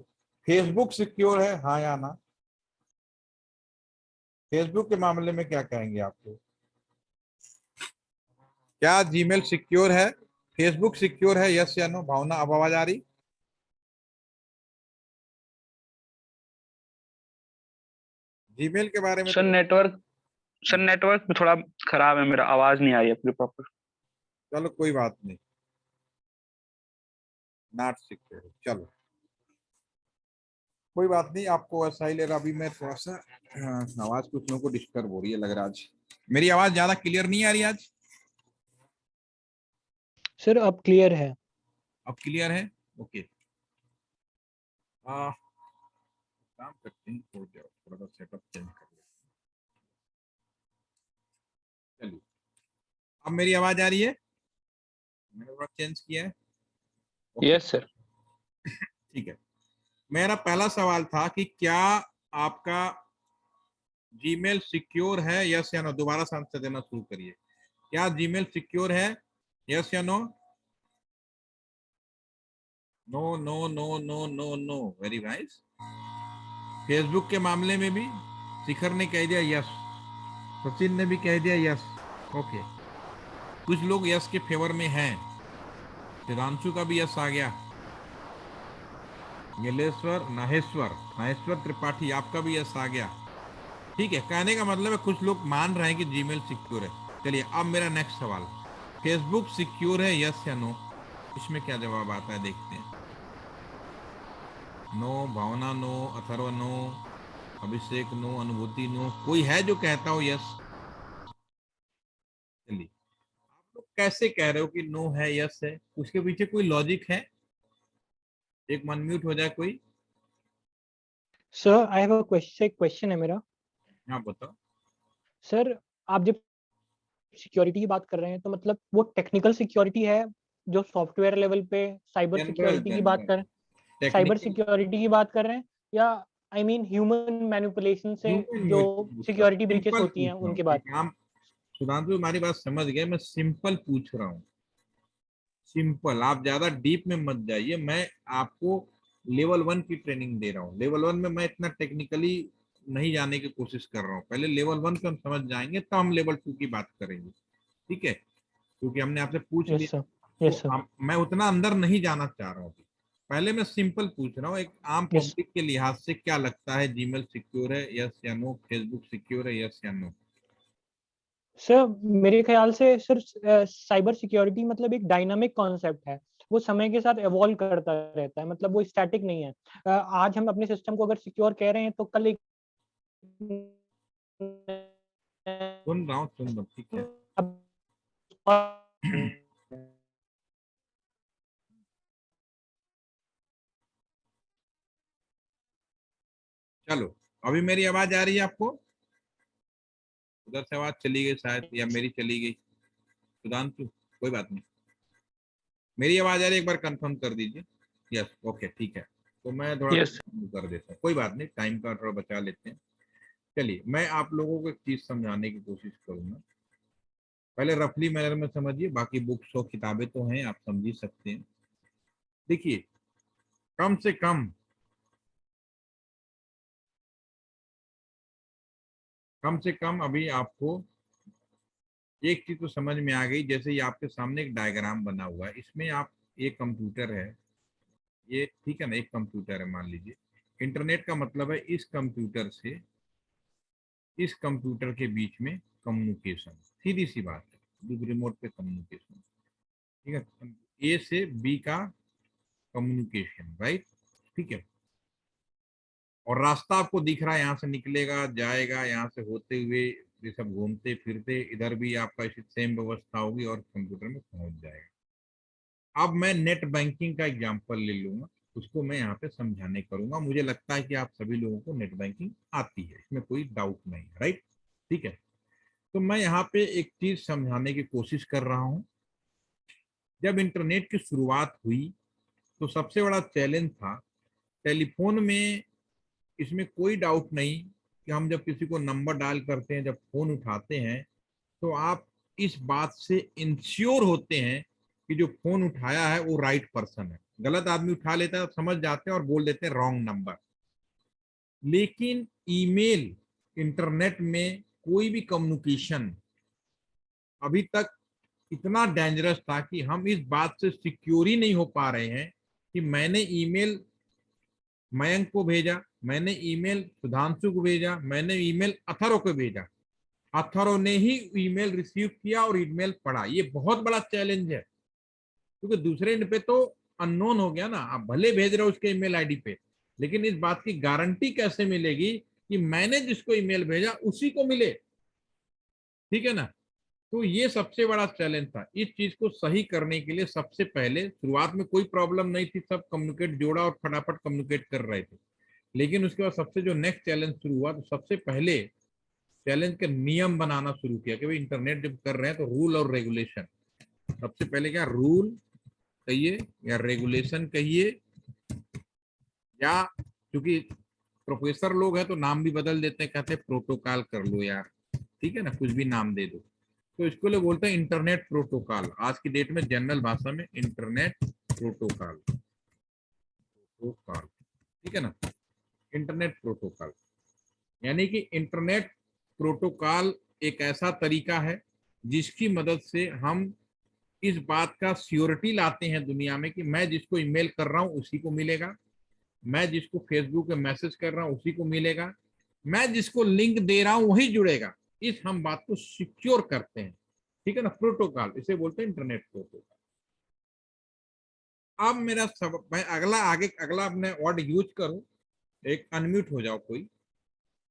A: फेसबुक सिक्योर है, हाँ या ना? फेसबुक के मामले में क्या कहेंगे आपको? क्या जीमेल सिक्योर है? फेसबुक सिक्योर है, यस या नो? भावना, अब आवाज आ रही? जीमेल के बारे में
D: सर
A: तो
D: नेटवर्क में थोड़ा खराब है, मेरा आवाज नहीं आ रही है पूरी प्रॉपर।
A: चलो कोई बात नहीं, नॉट सिक्योर, चलो कोई बात नहीं, आपको ऐसा ही ले रहा। अभी मैं थोड़ा सा आवाज कुछ लोगों को डिस्टर्ब हो रही है लग रहा है आज। मेरी आवाज ज्यादा क्लियर नहीं आ रही आज?
E: सर अब क्लियर है।
A: अब क्लियर है? ओके। काम करते हैं, थोड़ा सा सेटअप चेंज कर लेते हैं। चलिए, अब मेरी आवाज आ रही है? मैंने थोड़ा चेंज किया है। Okay,
D: yes sir.
A: ठीक है। मेरा पहला सवाल था कि क्या आपका जीमेल सिक्योर है, यस या नो? दोबारा से आंसर देना शुरू करिए। क्या जीमेल सिक्योर है, यस या no? No no no no no no, very nice. Facebook के मामले में भी शिखर ने कह दिया यस, सचिन ने भी कह दिया यस। ओके, कुछ लोग यस के फेवर में हैं। सिद्धांशु का भी यस आ गया। नीलेश्वर, महेश्वर त्रिपाठी, आपका भी यस आ गया। ठीक है, कहने का मतलब है कुछ लोग मान रहे हैं कि जीमेल सिक्योर है। चलिए, अब मेरा नेक्स्ट सवाल, फेसबुक सिक्योर है, यस या नो? इसमें क्या जवाब आता है देखते हैं। नो, भावना नो, अथर्व नो, अभिषेक नो, अनुभूति नो, कोई है जो कहता हो यस? चलिए, आप लोग कैसे कह रहे हो कि नो है, यस है? उसके पीछे कोई लॉजिक है? एक मन म्यूट हो जाए कोई।
E: Sir I have a question है मेरा।
A: हाँ बताओ।
E: सर आप जब सिक्योरिटी की बात कर रहे हैं तो मतलब वो टेक्निकल सिक्योरिटी है जो सॉफ्टवेयर लेवल पे साइबर
A: जनरल
E: सिक्योरिटी की बात
A: जनरल
E: कर साइबर
A: टेक्निकल,
E: सिक्योरिटी की बात कर रहे हैं, या आई मीन ह्यूमन मैनिपुलेशन से
A: ह्यूमन
E: जो
A: यूज,
E: सिक्योरिटी ब्रीचेस
A: सिंपल
E: होती
A: पूछ
E: हैं
A: रहा हूँ
E: उनके
A: कि
E: बात?
A: काम, सुधांशु हमारी बात समझ गए, मैं सिंपल पूछ रहा हूँ। सिंपल, आप ज्यादा डीप में मत जाइए। मैं आपको लेवल 1 की ट्रेनिंग दे रहा हूँ। लेवल 1 में मैं इतना टेक्निकली नहीं जाने की कोशिश कर रहा हूँ। पहले लेवल 1 को हम समझ जाएंगे तो हम लेवल 2 की बात करेंगे। ठीक है, क्योंकि हमने आपसे पूछ
E: यस
A: लिया,
E: सर,
A: तो
E: यस सर,
A: मैं उतना अंदर नहीं जाना चाह रहा हूँ। पहले मैं सिंपल पूछ रहा हूँ, एक आम
E: यस
A: पब्लिक के लिहाज से क्या लगता है, जीमेल सिक्योर है, यस या नो? फेसबुक सिक्योर है, यस या नो?
E: सर। मेरे ख्याल से सर साइबर सिक्योरिटी मतलब एक डायनामिक कॉन्सेप्ट है। वो समय के साथ इवॉल्व करता रहता है, मतलब वो स्टैटिक नहीं है। आज हम अपने सिस्टम को अगर सिक्योर कह रहे हैं तो कल एक
A: सुन रहा हूँ, सुन रहा हूँ, ठीक है। चलो, अभी मेरी आवाज आ रही है आपको? उधर से आवाज चली गई शायद, या मेरी चली गई? सुधांशु कोई बात नहीं, मेरी आवाज आ रही है, एक बार कंफर्म कर दीजिए। यस, ओके, ठीक है। तो मैं थोड़ा
D: यस
A: कर देता हूँ, कोई बात नहीं, टाइम का थोड़ा बचा लेते हैं। चलिए, मैं आप लोगों को एक चीज समझाने की कोशिश करूंगा। पहले रफली मैनर में समझिए, बाकी बुक्स और किताबें तो हैं, आप समझ ही सकते हैं। देखिए, कम से कम अभी आपको एक चीज तो समझ में आ गई। जैसे ये आपके सामने एक डायग्राम बना हुआ है, इसमें आप, ये कंप्यूटर है, ये ठीक है ना, एक कंप्यूटर है मान लीजिए। इंटरनेट का मतलब है इस कंप्यूटर से इस कंप्यूटर के बीच में कम्युनिकेशन, सीधी सी बात है, रिमोट पे कम्युनिकेशन, ठीक है। ए से बी का कम्युनिकेशन, राइट, ठीक है। और रास्ता आपको दिख रहा है, यहाँ से निकलेगा, जाएगा, यहाँ से होते हुए ये सब घूमते फिरते इधर भी आपका इसी सेम व्यवस्था होगी और कंप्यूटर में पहुंच जाएगा। अब मैं नेट बैंकिंग का एग्जांपल ले लूंगा, उसको मैं यहाँ पे समझाने करूंगा। मुझे लगता है कि आप सभी लोगों को नेट बैंकिंग आती है, इसमें कोई डाउट नहीं है, राइट, ठीक है। तो मैं यहाँ पे एक चीज समझाने की कोशिश कर रहा हूँ। जब इंटरनेट की शुरुआत हुई तो सबसे बड़ा चैलेंज था टेलीफोन में। इसमें कोई डाउट नहीं कि हम जब किसी को नंबर डायल करते हैं, जब फोन उठाते हैं, तो आप इस बात से इंश्योर होते हैं कि जो फोन उठाया है वो राइट पर्सन है। गलत आदमी उठा लेता है, समझ जाते हैं और बोल देते हैं रॉन्ग नंबर। लेकिन ईमेल, इंटरनेट में कोई भी कम्युनिकेशन अभी तक इतना डेंजरस था कि हम इस बात से सिक्योर ही नहीं हो पा रहे हैं कि मैंने ईमेल मयंक को भेजा, मैंने ईमेल सुधांशु को भेजा, मैंने ईमेल अथर्व को भेजा, अथर्व ने ही ईमेल रिसीव किया और ईमेल पढ़ा। ये बहुत बड़ा चैलेंज है, क्योंकि दूसरे पे तो अननोन हो गया ना। आप भले भेज रहे हो उसके ईमेल आईडी पे, लेकिन इस बात की गारंटी कैसे मिलेगी कि मैंने जिसको ईमेल भेजा उसी को मिले, ठीक है ना। तो ये सबसे बड़ा चैलेंज था। इस चीज को सही करने के लिए सबसे पहले शुरुआत में कोई प्रॉब्लम नहीं थी, सब कम्युनिकेट जोड़ा और फटाफट कम्युनिकेट कर रहे थे। लेकिन उसके बाद सबसे जो नेक्स्ट चैलेंज शुरू हुआ, तो सबसे पहले चैलेंज के नियम बनाना शुरू किया कि भाई इंटरनेट जब कर रहे हैं तो रूल और रेगुलेशन। सबसे पहले क्या, रूल कहिए या रेगुलेशन कहिए, या क्योंकि प्रोफेसर लोग हैं तो नाम भी बदल देते हैं, कहते हैं प्रोटोकॉल कर लो यार, ठीक है ना, कुछ भी नाम दे दो। तो इसको लोग बोलते हैं इंटरनेट प्रोटोकॉल। आज की डेट में जनरल भाषा में इंटरनेट प्रोटोकॉल, ठीक है ना, इंटरनेट प्रोटोकॉल। यानी कि इंटरनेट प्रोटोकॉल एक ऐसा तरीका है जिसकी मदद से हम इस बात का श्योरिटी लाते हैं दुनिया में कि मैं जिसको ईमेल कर रहा हूं उसी को मिलेगा, मैं जिसको फेसबुक पे मैसेज कर रहा हूं उसी को मिलेगा, मैं जिसको लिंक दे रहा हूं वही जुड़ेगा। इस हम बात को सिक्योर करते हैं, ठीक है ना, प्रोटोकॉल, इसे बोलते हैं इंटरनेट प्रोटोकॉल। अब मेरा सब, मैं अगला मैं वर्ड यूज करूं, एक अनम्यूट हो जाओ कोई,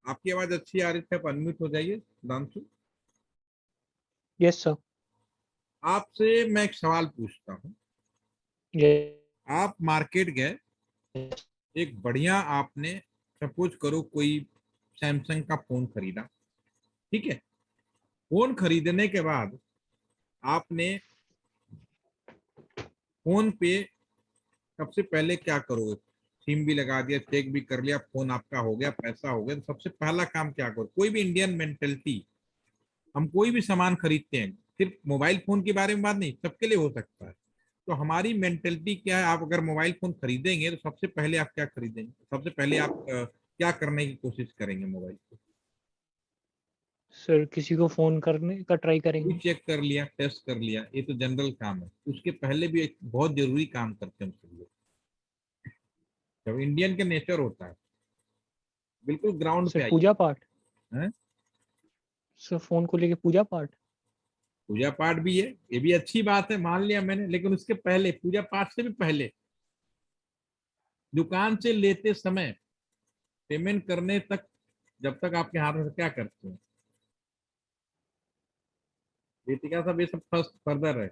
A: आपकी आवाज अच्छी आ रही थी, आप अनम्यूट हो जाइए दांशु।
E: Yes sir.
A: आपसे मैं एक सवाल पूछता हूँ। आप मार्केट गए, एक बढ़िया आपने, सपोज करो कोई सैमसंग का फोन खरीदा, ठीक है। फोन खरीदने के बाद आपने फोन पे सबसे पहले क्या करोगे? सिम भी लगा दिया, चेक भी कर लिया, फोन आपका हो गया, पैसा हो गया, तो सबसे पहला काम क्या करो? कोई भी इंडियन मेंटेलिटी, हम कोई भी सामान खरीदते हैं, सिर्फ मोबाइल फोन के बारे में बात नहीं, सबके लिए हो सकता है। तो हमारी मेंटेलिटी क्या है? आप अगर मोबाइल फोन खरीदेंगे तो सबसे पहले आप क्या खरीदेंगे? सबसे पहले आप क्या करने की कोशिश करेंगे मोबाइल को?
E: सर किसी को फोन करने का ट्राई
A: भी
E: करेंगे।
A: चेक कर लिया, टेस्ट कर लिया, ये तो जनरल काम है। उसके पहले भी एक बहुत जरूरी काम करते हैं सब लोग, जब इंडियन के नेचर होता है, बिल्कुल ग्राउंड पे
E: सर
A: आइए।
E: पूजा पाठ,
A: हैं?
E: सर फोन को लेके पूजा पाठ।
A: पूजा पाठ भी है, ये भी अच्छी बात है, मान लिया मैंने, लेकिन उसके पहले, पूजा पाठ से भी पहले, दुकान से लेते समय पेमेंट करने तक, जब तक आपके हाथ में, क्या करते हैं? बेटिका सब ये सब फर्स्ट फर्दर है।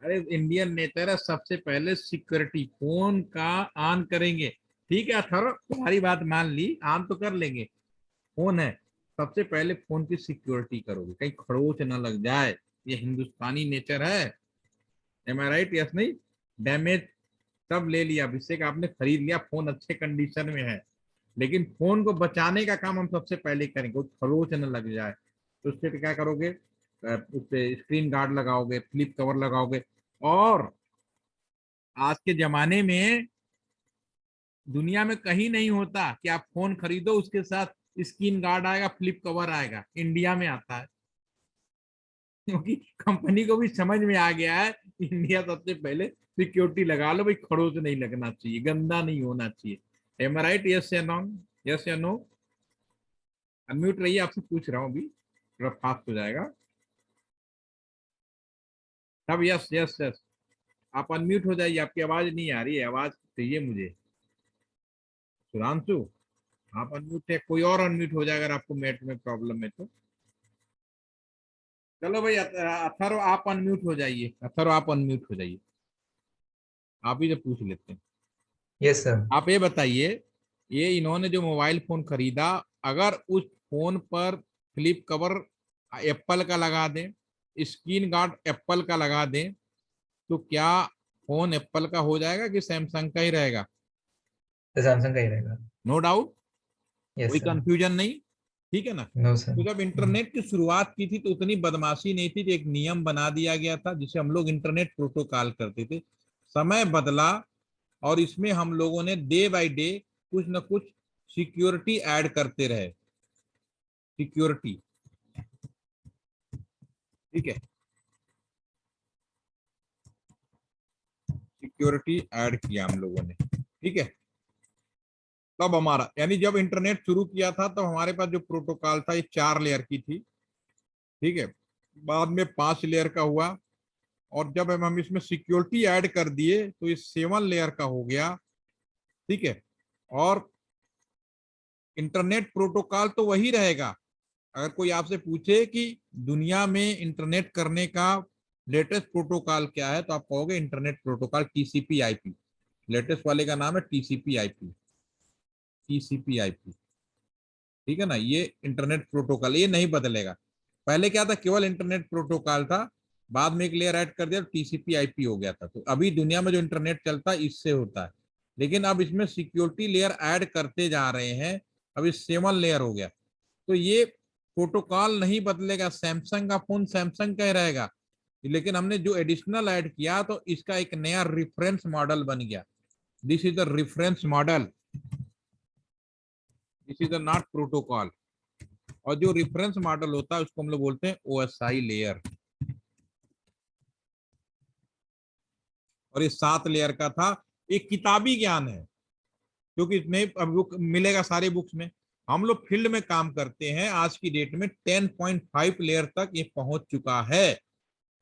A: अरे इंडियन नेचर है, सबसे पहले सिक्योरिटी, फोन का ऑन करेंगे, ठीक है अथर्व, तुम्हारी बात मान ली, ऑन तो कर लेंगे, फोन है, सबसे पहले फोन की सिक्योरिटी करोगे, कहीं खरोच ना लग जाए, ये हिंदुस्तानी नेचर है। एम आई राइट? यस नहीं? डैमेज सब ले लिया, अभिषेक आपने खरीद लिया, फोन अच्छे कंडीशन में है, लेकिन फोन को बचाने का काम हम सबसे पहले करेंगे, खरोच न लग जाए। तो उससे क्या करोगे, उस पे स्क्रीन गार्ड लगाओगे, फ्लिप कवर लगाओगे। और आज के जमाने में दुनिया में कहीं नहीं होता कि आप फोन खरीदो उसके साथ स्क्रीन गार्ड आएगा, फ्लिप कवर आएगा, इंडिया में आता है। क्योंकि कंपनी को भी समझ में आ गया है, इंडिया सबसे पहले सिक्योरिटी लगा लो भाई, खड़ोस नहीं लगना चाहिए, गंदा नहीं होना चाहिए। एम आई राइट? यस या नो? यस या नो? अनम्यूट रहिए, आपसे पूछ रहा हूँ अभी, थोड़ा फास्ट हो जाएगा सब। यस यस यस, आप अनम्यूट हो जाइए, आपकी आवाज नहीं आ रही है, आवाज चाहिए मुझे। सुधांशु आप अनम्यूट है, कोई और अनम्यूट हो जाए अगर आपको नेट में प्रॉब्लम है तो। चलो भाई अथर्व आप अनम्यूट हो जाइए, अथर्व आप अनम्यूट हो जाइए, आप ही से पूछ लेते हैं।
F: Yes sir.
A: आप ये बताइए, ये इन्होंने जो मोबाइल फोन खरीदा, अगर उस फोन पर फ्लिप कवर एप्पल का लगा दें, स्क्रीन गार्ड एप्पल का लगा दें, तो क्या फोन एप्पल का हो जाएगा कि सैमसंग का ही रहेगा?
F: तो सैमसंग का ही रहेगा।
A: नो डाउट,
F: यस
A: कोई
F: सर।
A: कंफ्यूजन नहीं, ठीक है ना?
F: No sir.
A: तो जब इंटरनेट की शुरुआत की थी तो उतनी बदमाशी नहीं थी, तो एक नियम बना दिया गया था जिसे हम लोग इंटरनेट प्रोटोकॉल करते थे। समय बदला और इसमें हम लोगों ने डे बाय डे कुछ न कुछ सिक्योरिटी ऐड करते रहे, सिक्योरिटी, ठीक है, सिक्योरिटी ऐड किया हम लोगों ने, ठीक है। तब हमारा, यानी जब इंटरनेट शुरू किया था तब हमारे पास जो प्रोटोकॉल था ये 4 लेयर की थी, ठीक है, बाद में 5 लेयर का हुआ, और जब हम इसमें सिक्योरिटी ऐड कर दिए तो ये 7 लेयर का हो गया, ठीक है। और इंटरनेट प्रोटोकॉल तो वही रहेगा। अगर कोई आपसे पूछे कि दुनिया में इंटरनेट करने का लेटेस्ट प्रोटोकॉल क्या है, तो आप कहोगे internet protocol TCP IP, latest वाले का नाम है टीसीपी आईपी, टीसीपी आईपी, ठीक है ना। ये इंटरनेट प्रोटोकॉल, ये नहीं बदलेगा। पहले क्या था, केवल इंटरनेट प्रोटोकॉल था, बाद में एक लेयर ऐड कर दिया, टीसीपी आईपी हो गया था। तो अभी दुनिया में जो इंटरनेट चलता है इससे होता है, लेकिन अब इसमें सिक्योरिटी लेयर ऐड करते जा रहे हैं, अभी 7 लेयर हो गया। तो ये प्रोटोकॉल नहीं बदलेगा, सैमसंग का फोन सैमसंग का ही रहेगा, लेकिन हमने जो एडिशनल ऐड किया तो इसका एक नया रेफरेंस मॉडल बन गया। This is the reference model, this is the not protocol. और जो रेफरेंस मॉडल होता है उसको हम लोग बोलते हैं ओएसआई लेयर। और ये 7 लेयर का था। एक किताबी ज्ञान है, क्योंकि इसमें अब बुक मिलेगा सारे बुक्स में। हम लोग फील्ड में काम करते हैं, आज की डेट में 10.5 लेयर तक ये पहुंच चुका है।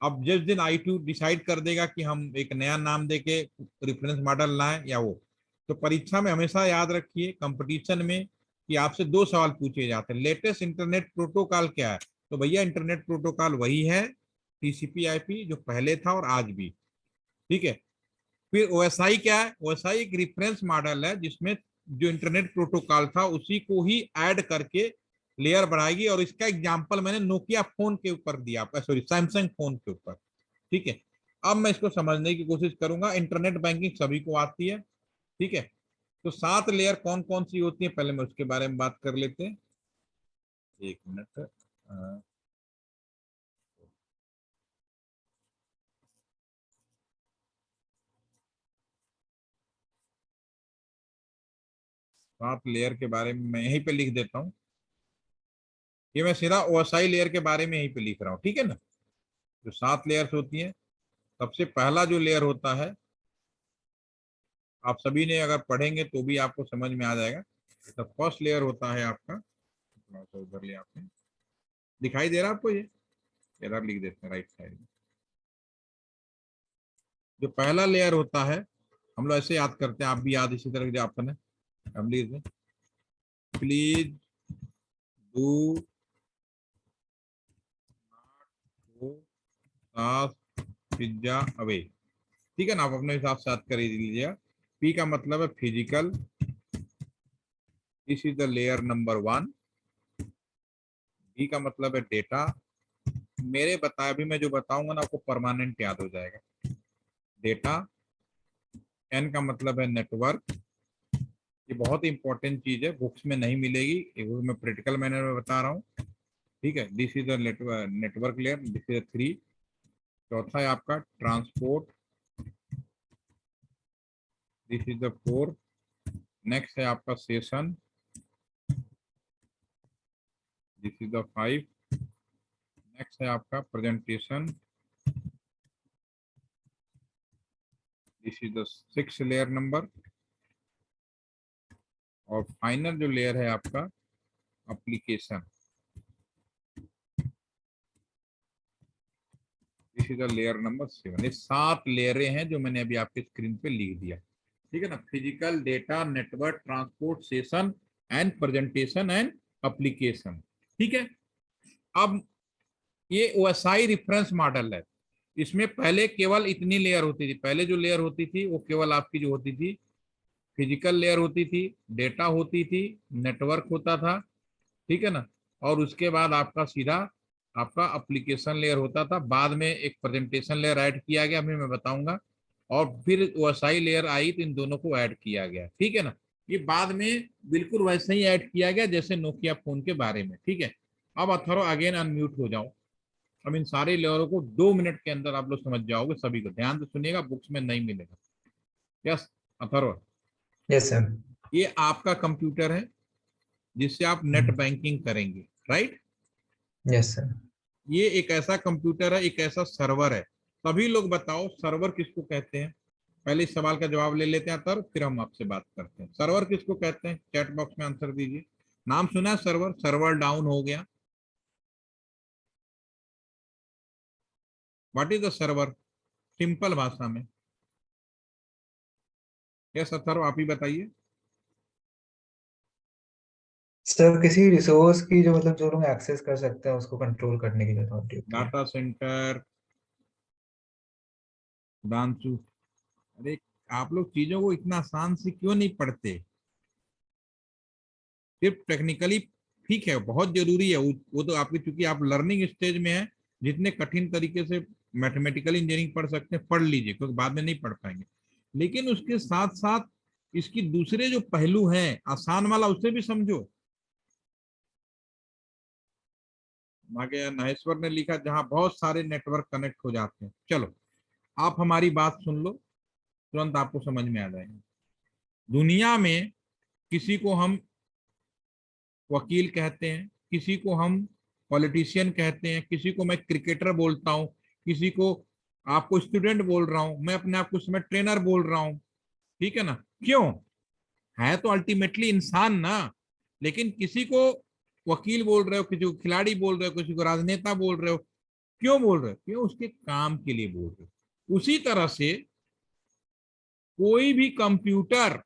A: अब जिस दिन आई2 डिसाइड कर देगा कि हम एक नया नाम देके रेफरेंस मॉडल लाएं या वो, तो परीक्षा में हमेशा याद रखिए, कंपटीशन में, कि आपसे 2 सवाल पूछे जाते हैं, लेटेस्ट इंटरनेट प्रोटोकॉल क्या है? तो भैया इंटरनेट प्रोटोकॉल वही है, टीसीपी आईपी, जो पहले था और आज भी, ठीक है। फिर ओएसआई क्या है? ओएसआई एक रेफरेंस मॉडल है जिसमें जो इंटरनेट प्रोटोकॉल था उसी को ही ऐड करके लेयर बढ़ाएगी। और इसका एग्जांपल मैंने नोकिया फोन के ऊपर दिया, सॉरी सैमसंग फोन के ऊपर, ठीक है। अब मैं इसको समझने की कोशिश करूंगा। इंटरनेट बैंकिंग सभी को आती है, ठीक है। तो 7 लेयर कौन कौन सी होती है, पहले मैं उसके बारे में बात कर लेते हैं। एक मिनट, 7 लेयर के बारे में मैं यहीं पे लिख देता हूँ। ये मैं सीधा ओएसआई लेयर के बारे में यहीं पे लिख रहा हूँ, ठीक है ना। जो 7 लेयर्स होती हैं, सबसे पहला जो लेयर होता है, आप सभी ने अगर पढ़ेंगे तो भी आपको समझ में आ जाएगा। तो फर्स्ट लेयर होता है आपका, थोड़ा सा उधर लिया आपने, दिखाई दे रहा है आपको? ये इधर लिख देते हैं राइट साइड में। जो पहला लेयर होता है, हम लोग ऐसे याद करते हैं, आप भी याद इसी तरह जो आपने हम लिख दें, प्लीज डू पिज्जा अवे, ठीक है ना। आप अपने हिसाब से याद कर लीजिएगा। पी का मतलब है physical, this is the layer number 1, D का मतलब है डेटा। मेरे बताया, अभी मैं जो बताऊंगा ना आपको परमानेंट याद हो जाएगा। डेटा। N का मतलब है नेटवर्क। ये बहुत इंपॉर्टेंट चीज है, बुक्स में नहीं मिलेगी, ये मैं प्रैक्टिकल मैनर में बता रहा हूँ। ठीक है, this is the network layer, this is 3। चौथा है आपका transport, this is the 4। Next है आपका session, this is the 5। Next है आपका presentation, this is the 6 layer number. और फाइनल जो लेयर है आपका application, this is the layer number 7। ये 7 लेयरें हैं जो मैंने अभी आपके स्क्रीन पे लिख दिया। ठीक है ना, physical, data, network, transport, session and presentation and application. ठीक है, अब ये OSI रेफरेंस मॉडल है। इसमें पहले केवल इतनी लेयर होती थी, पहले जो लेयर होती थी वो केवल आपकी जो होती थी फिजिकल लेयर होती थी, डेटा होती थी, नेटवर्क होता था। ठीक है ना, और उसके बाद आपका सीधा आपका एप्लीकेशन लेयर होता था। बाद में एक प्रेजेंटेशन लेयर ऐड किया गया, अभी मैं बताऊंगा। और फिर OSI लेयर आई तो इन दोनों को ऐड किया गया। ठीक है ना, ये बाद में बिल्कुल वैसे ही ऐड किया गया जैसे नोकिया फोन के बारे में। ठीक है, अब अथरो अगेन अनम्यूट हो जाओ। अब इन सारे लेयरों को 2 मिनट के अंदर आप लोग समझ जाओगे। सभी को ध्यान से सुनिएगा, बुक्स में नहीं मिलेगा। Yes Atharva,
F: yes sir.
A: ये आपका कंप्यूटर है जिससे आप नेट बैंकिंग करेंगे, राइट?
F: Yes sir.
A: ये एक ऐसा कंप्यूटर है, एक ऐसा सर्वर है। सभी लोग बताओ सर्वर किसको कहते हैं? पहले इस सवाल का जवाब ले लेते हैं अथर्व, फिर हम आपसे बात करते हैं। सर्वर किसको कहते हैं? चैट बॉक्स में आंसर दीजिए। नाम सुना है सर्वर? सर्वर डाउन हो गया। What is the server simple भाषा में? यस अथर्व, आप ही बताइए।
F: सर किसी रिसोर्स की जो मतलब जो लोग एक्सेस कर सकते हैं उसको कंट्रोल करने की अथॉरिटी होती है।
A: डाटा सेंटर, दानचू। अरे आप लोग चीजों को इतना आसान से क्यों नहीं पढ़ते? सिर्फ टेक्निकली ठीक है, बहुत जरूरी है वो तो आपकी, चूंकि आप लर्निंग स्टेज में है, जितने कठिन तरीके से मैथमेटिकल इंजीनियरिंग पढ़ सकते हैं पढ़ लीजिए, क्योंकि बाद में नहीं पढ़ पाएंगे। लेकिन उसके साथ साथ इसकी दूसरे जो पहलू हैं आसान वाला, उसे भी समझो। आगे नागेश्वर ने लिखा जहां बहुत सारे नेटवर्क कनेक्ट हो जाते हैं। चलो आप हमारी बात सुन लो, तुरंत आपको समझ में आ जाएगा। दुनिया में किसी को हम वकील कहते हैं, किसी को हम पॉलिटिशियन कहते हैं, किसी को मैं क्रिकेटर बोलता हूँ, किसी को आपको स्टूडेंट बोल रहा हूँ, मैं अपने आप को समय ट्रेनर बोल रहा हूँ। ठीक है ना, क्यों? है तो अल्टीमेटली इंसान ना। लेकिन किसी को वकील बोल रहे हो, किसी को खिलाड़ी बोल रहे हो, किसी को राजनेता बोल रहे हो, क्यों बोल रहे हो? क्यों? उसके काम के लिए बोल रहे हो। उसी तरह से कोई भी कंप्यूटर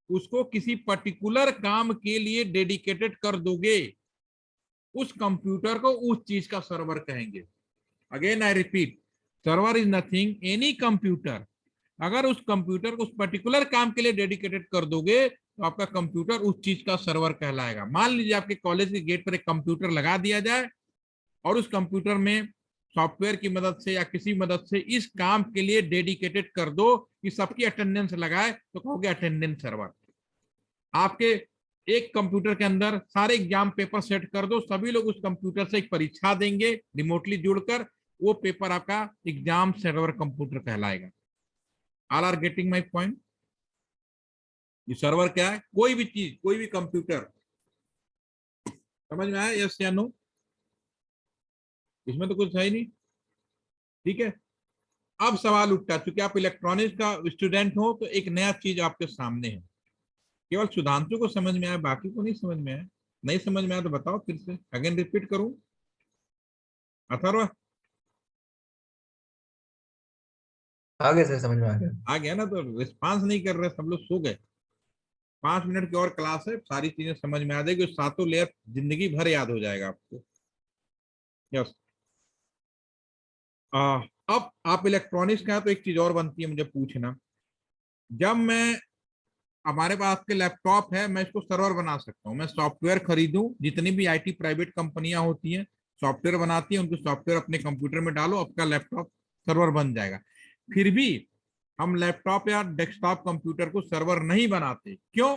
A: उसको किसी पर्टिकुलर काम के लिए डेडिकेटेड कर दोगे, उस कंप्यूटर को उस चीज का सर्वर कहेंगे। Again I repeat, server is nothing, any computer. अगर उस कंप्यूटर को उस पर्टिकुलर काम के लिए डेडिकेटेड कर दोगे तो आपका कंप्यूटर उस चीज का सर्वर कहलाएगा। मान लीजिए आपके कॉलेज के गेट पर एक कंप्यूटर लगा दिया जाए और उस कंप्यूटर में सॉफ्टवेयर की मदद से या किसी मदद से इस काम के लिए डेडिकेटेड कर दो कि सबकी अटेंडेंस लगाए, तो कहोगे अटेंडेंस सर्वर। आपके एक कंप्यूटर के अंदर सारे एग्जाम पेपर सेट कर दो, सभी लोग उस कंप्यूटर से एक परीक्षा देंगे रिमोटली जुड़कर, वो पेपर आपका एग्जाम सर्वर कंप्यूटर कहलाएगा। All are getting my point? ये सर्वर क्या है? कोई भी चीज, कोई भी कंप्यूटर। समझ में आया? यस या नो? इसमें तो कुछ है ही नहीं। ठीक है, अब सवाल उठता, चूंकि आप इलेक्ट्रॉनिक्स का स्टूडेंट हो तो एक नया चीज आपके सामने है। केवल सुधांशु को समझ में आया, बाकी को नहीं समझ में आया। नहीं समझ में आया तो बताओ, फिर से अगेन रिपीट करूं। अथर्व
F: आ गया सर, समझ में आ गया।
A: आ गया ना? तो रिस्पांस नहीं कर रहे, सब लोग सो गए। 5 मिनट की और क्लास है, सारी चीजें समझ में आ जाएगी। सातों लेयर जिंदगी भर याद हो जाएगा आपको। यस। अब आप इलेक्ट्रॉनिक्स का है तो एक चीज और बनती है मुझे पूछना। जब मैं हमारे पास के लैपटॉप है, मैं इसको सर्वर बना सकता हूँ। मैं सॉफ्टवेयर खरीदूं, जितनी भी आईटी प्राइवेट कंपनियां होती हैं सॉफ्टवेयर बनाती हैं, उनको सॉफ्टवेयर अपने कंप्यूटर में डालो, आपका लैपटॉप सर्वर बन जाएगा। फिर भी हम लैपटॉप या डेस्कटॉप कंप्यूटर को सर्वर नहीं बनाते। क्यों?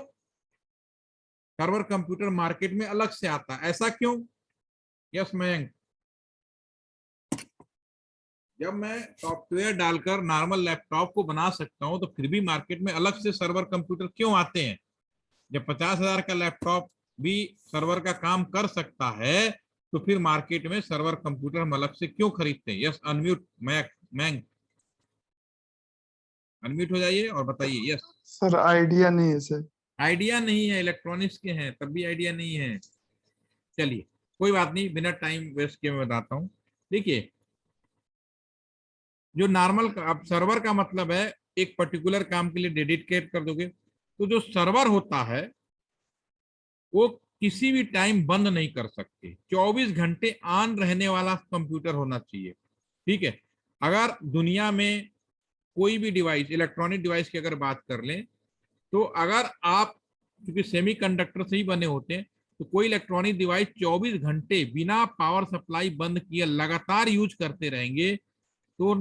A: सर्वर कंप्यूटर मार्केट में अलग से आता है। ऐसा क्यों? यस मयंक, जब मैं सॉफ्टवेयर डालकर नॉर्मल लैपटॉप को बना सकता हूं, तो फिर भी मार्केट में अलग से सर्वर कंप्यूटर क्यों आते हैं? जब 50,000 का लैपटॉप भी सर्वर का काम कर सकता है, तो फिर मार्केट में सर्वर कंप्यूटर हम अलग से क्यों खरीदते हैं? यस, अनम्यूट मयंक, अनम्यूट हो जाइए और बताइए। यस
G: सर आइडिया नहीं है सर।
A: आइडिया नहीं है, इलेक्ट्रॉनिक्स के हैं तब भी आइडिया नहीं है। चलिए कोई बात नहीं, बिना टाइम वेस्ट किए मैं बताता हूँ। देखिए, जो नॉर्मल अब सर्वर का मतलब है एक पर्टिकुलर काम के लिए डेडिकेट कर दोगे, तो जो सर्वर होता है वो किसी भी टाइम बंद नहीं कर सकते, 24 घंटे ऑन रहने वाला कंप्यूटर होना चाहिए। ठीक है, अगर दुनिया में कोई भी डिवाइस, इलेक्ट्रॉनिक डिवाइस की अगर बात कर लें, तो अगर आप, क्योंकि सेमीकंडक्टर से ही बने होते हैं, तो कोई इलेक्ट्रॉनिक डिवाइस 24 घंटे बिना पावर सप्लाई बंद किए लगातार यूज करते रहेंगे, तो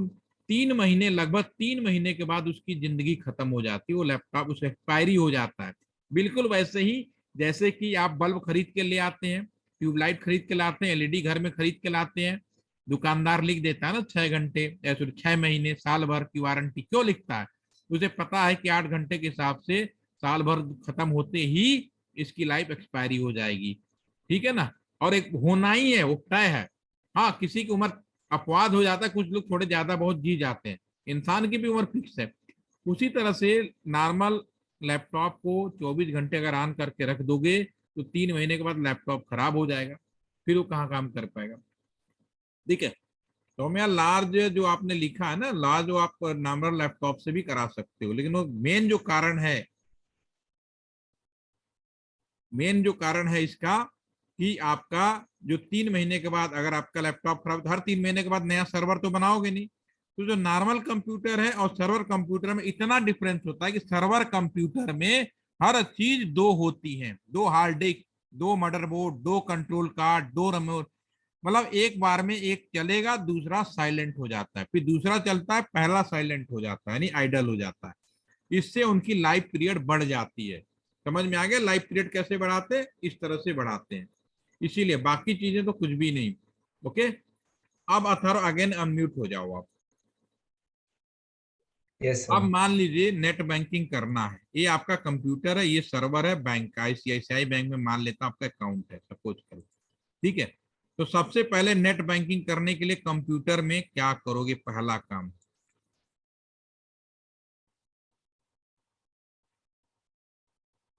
A: 3 महीने, लगभग 3 महीने के बाद उसकी जिंदगी खत्म हो जाती है, वो लैपटॉप उस एक्सपायरी हो जाता है। बिल्कुल वैसे ही जैसे कि आप बल्ब खरीद के ले आते हैं, ट्यूबलाइट खरीद के लाते हैं, एलईडी घर में खरीद के लाते हैं, दुकानदार लिख देता है ना 6 घंटे, 6 महीने, साल भर की वारंटी। क्यों लिखता है? उसे पता है कि 8 घंटे के हिसाब से साल भर खत्म होते ही इसकी लाइफ एक्सपायरी हो जाएगी। ठीक है ना? और एक होना ही है, वो तय है। हाँ, किसी की उम्र अपवाद हो जाता है, कुछ लोग थोड़े ज्यादा बहुत जी जाते हैं, इंसान की भी उम्र फिक्स है। उसी तरह से नॉर्मल लैपटॉप को 24 घंटे अगर ऑन करके रख दोगे, तो 3 महीने के बाद लैपटॉप खराब हो जाएगा, फिर वो कहाँ काम कर पाएगा। ठीक है, तो मैं लार्ज जो आपने लिखा है ना, लार्ज, वो आप नॉर्मल लैपटॉप से भी करा सकते हो, लेकिन वो मेन जो कारण है, मेन जो कारण है इसका, कि आपका जो 3 महीने के बाद अगर आपका लैपटॉप खराब, हर 3 महीने के बाद नया सर्वर तो बनाओगे नहीं। तो जो नॉर्मल कंप्यूटर है और सर्वर कंप्यूटर में इतना डिफरेंस होता है कि सर्वर कंप्यूटर में हर चीज 2 होती है, 2 hard disk, 2 motherboard, 2 control card, 2 remote. मतलब एक बार में एक चलेगा, दूसरा साइलेंट हो जाता है, फिर दूसरा चलता है, पहला साइलेंट हो जाता है, यानी आइडल हो जाता है। इससे उनकी लाइफ पीरियड बढ़ जाती है। समझ में आ गया? लाइफ पीरियड कैसे बढ़ाते हैं? इस तरह से बढ़ाते हैं, इसीलिए बाकी चीजें तो कुछ भी नहीं। ओके, अब अथर्व अगेन अनम्यूट हो जाओ आप।
F: यस
A: अब
F: सर।
A: मान लीजिए नेट बैंकिंग करना है, ये आपका कंप्यूटर है, ये सर्वर है बैंक का, आईसीआईसीआई बैंक में मान लेता हूं आपका अकाउंट है, सपोज करो। ठीक है, तो सबसे पहले नेट बैंकिंग करने के लिए कंप्यूटर में क्या करोगे? पहला काम,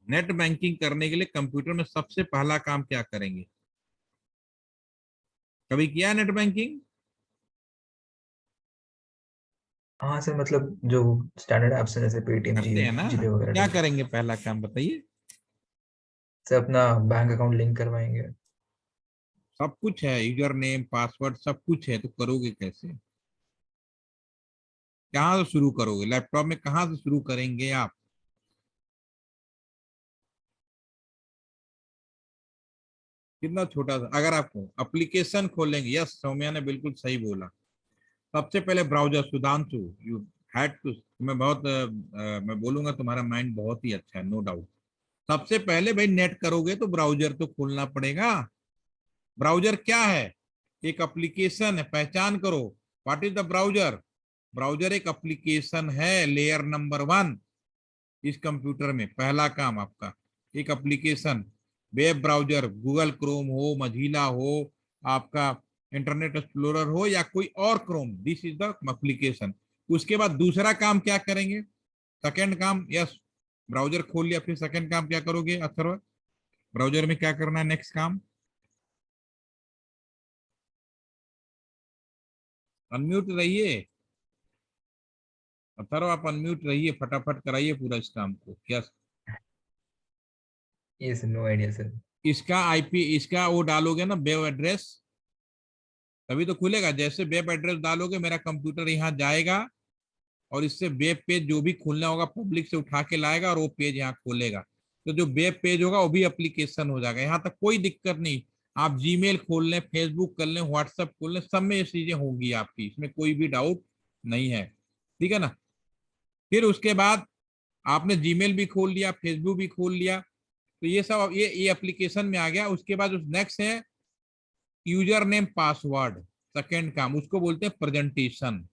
A: नेट बैंकिंग करने के लिए कंप्यूटर में सबसे पहला काम क्या करेंगे? कभी किया नेट बैंकिंग?
F: हाँ सर, मतलब जो स्टैंडर्ड ऐप्स हैं जैसे पेटीएम,
A: करते हैं ना?
F: जीपे वगैरह
A: क्या
F: टाइप।
A: करेंगे पहला काम, बताइए।
F: सर अपना बैंक अकाउंट लिंक करवाएंगे।
A: सब कुछ है, यूजर नेम, पासवर्ड, सब कुछ है, तो करोगे कैसे? कहाँ से शुरू करोगे? लैपटॉप में कहाँ से शुरू करेंगे आप? कितना छोटा सा, अगर आपको एप्लीकेशन खोलेंगे, यस सौम्या ने बिल्कुल सही बोला। सबसे पहले browser, Sudhanshu you had to, मैं बहुत मैं बोलूंगा तुम्हारा माइंड बहुत ही अच्छा है, नो डाउट। सबसे पहले भाई नेट करोगे तो ब्राउजर तो खोलना पड़ेगा। ब्राउजर क्या है? एक एप्लीकेशन है, पहचान करो। What is the browser? Browser एक एप्लीकेशन है, लेयर नंबर 1 इस कंप्यूटर में। पहला काम आपका एक application, web browser, Google Chrome हो, मझीला हो, आपका इंटरनेट एक्सप्लोरर हो, या कोई और Chrome, this is the application. उसके बाद दूसरा काम क्या करेंगे? सेकंड काम, यस ब्राउजर खोल लिया, फिर सेकंड काम क्या करोगे अथर्व? ब्राउजर में क्या करना है नेक्स्ट काम? अनम्यूट रहिए अथर्व, आप अनम्यूट रहिए, फटाफट कराइए पूरा इस काम को। Yes,
F: yes, no idea sir.
A: इसका आईपी, इसका वो डालोगे ना वेब एड्रेस, तभी तो खुलेगा। जैसे वेब एड्रेस डालोगे, मेरा कंप्यूटर यहाँ जाएगा,
H: और इससे वेब पेज जो भी खोलना होगा पब्लिक से उठा के लाएगा और वो पेज यहाँ खोलेगा। तो जो वेब पेज होगा वो भी एप्लीकेशन हो जाएगा। यहाँ तक कोई दिक्कत नहीं, आप जीमेल खोल लें, फेसबुक कर लें, व्हाट्सएप खोल लें, सब में ये चीजें होंगी आपकी, इसमें कोई भी डाउट नहीं है। ठीक है ना। फिर उसके बाद आपने जीमेल भी खोल लिया, फेसबुक भी खोल लिया, तो ये सब ये एप्लीकेशन में आ गया। उसके बाद नेक्स्ट है यूजर नेम पासवर्ड, सेकेंड काम, उसको बोलते हैं प्रेजेंटेशन।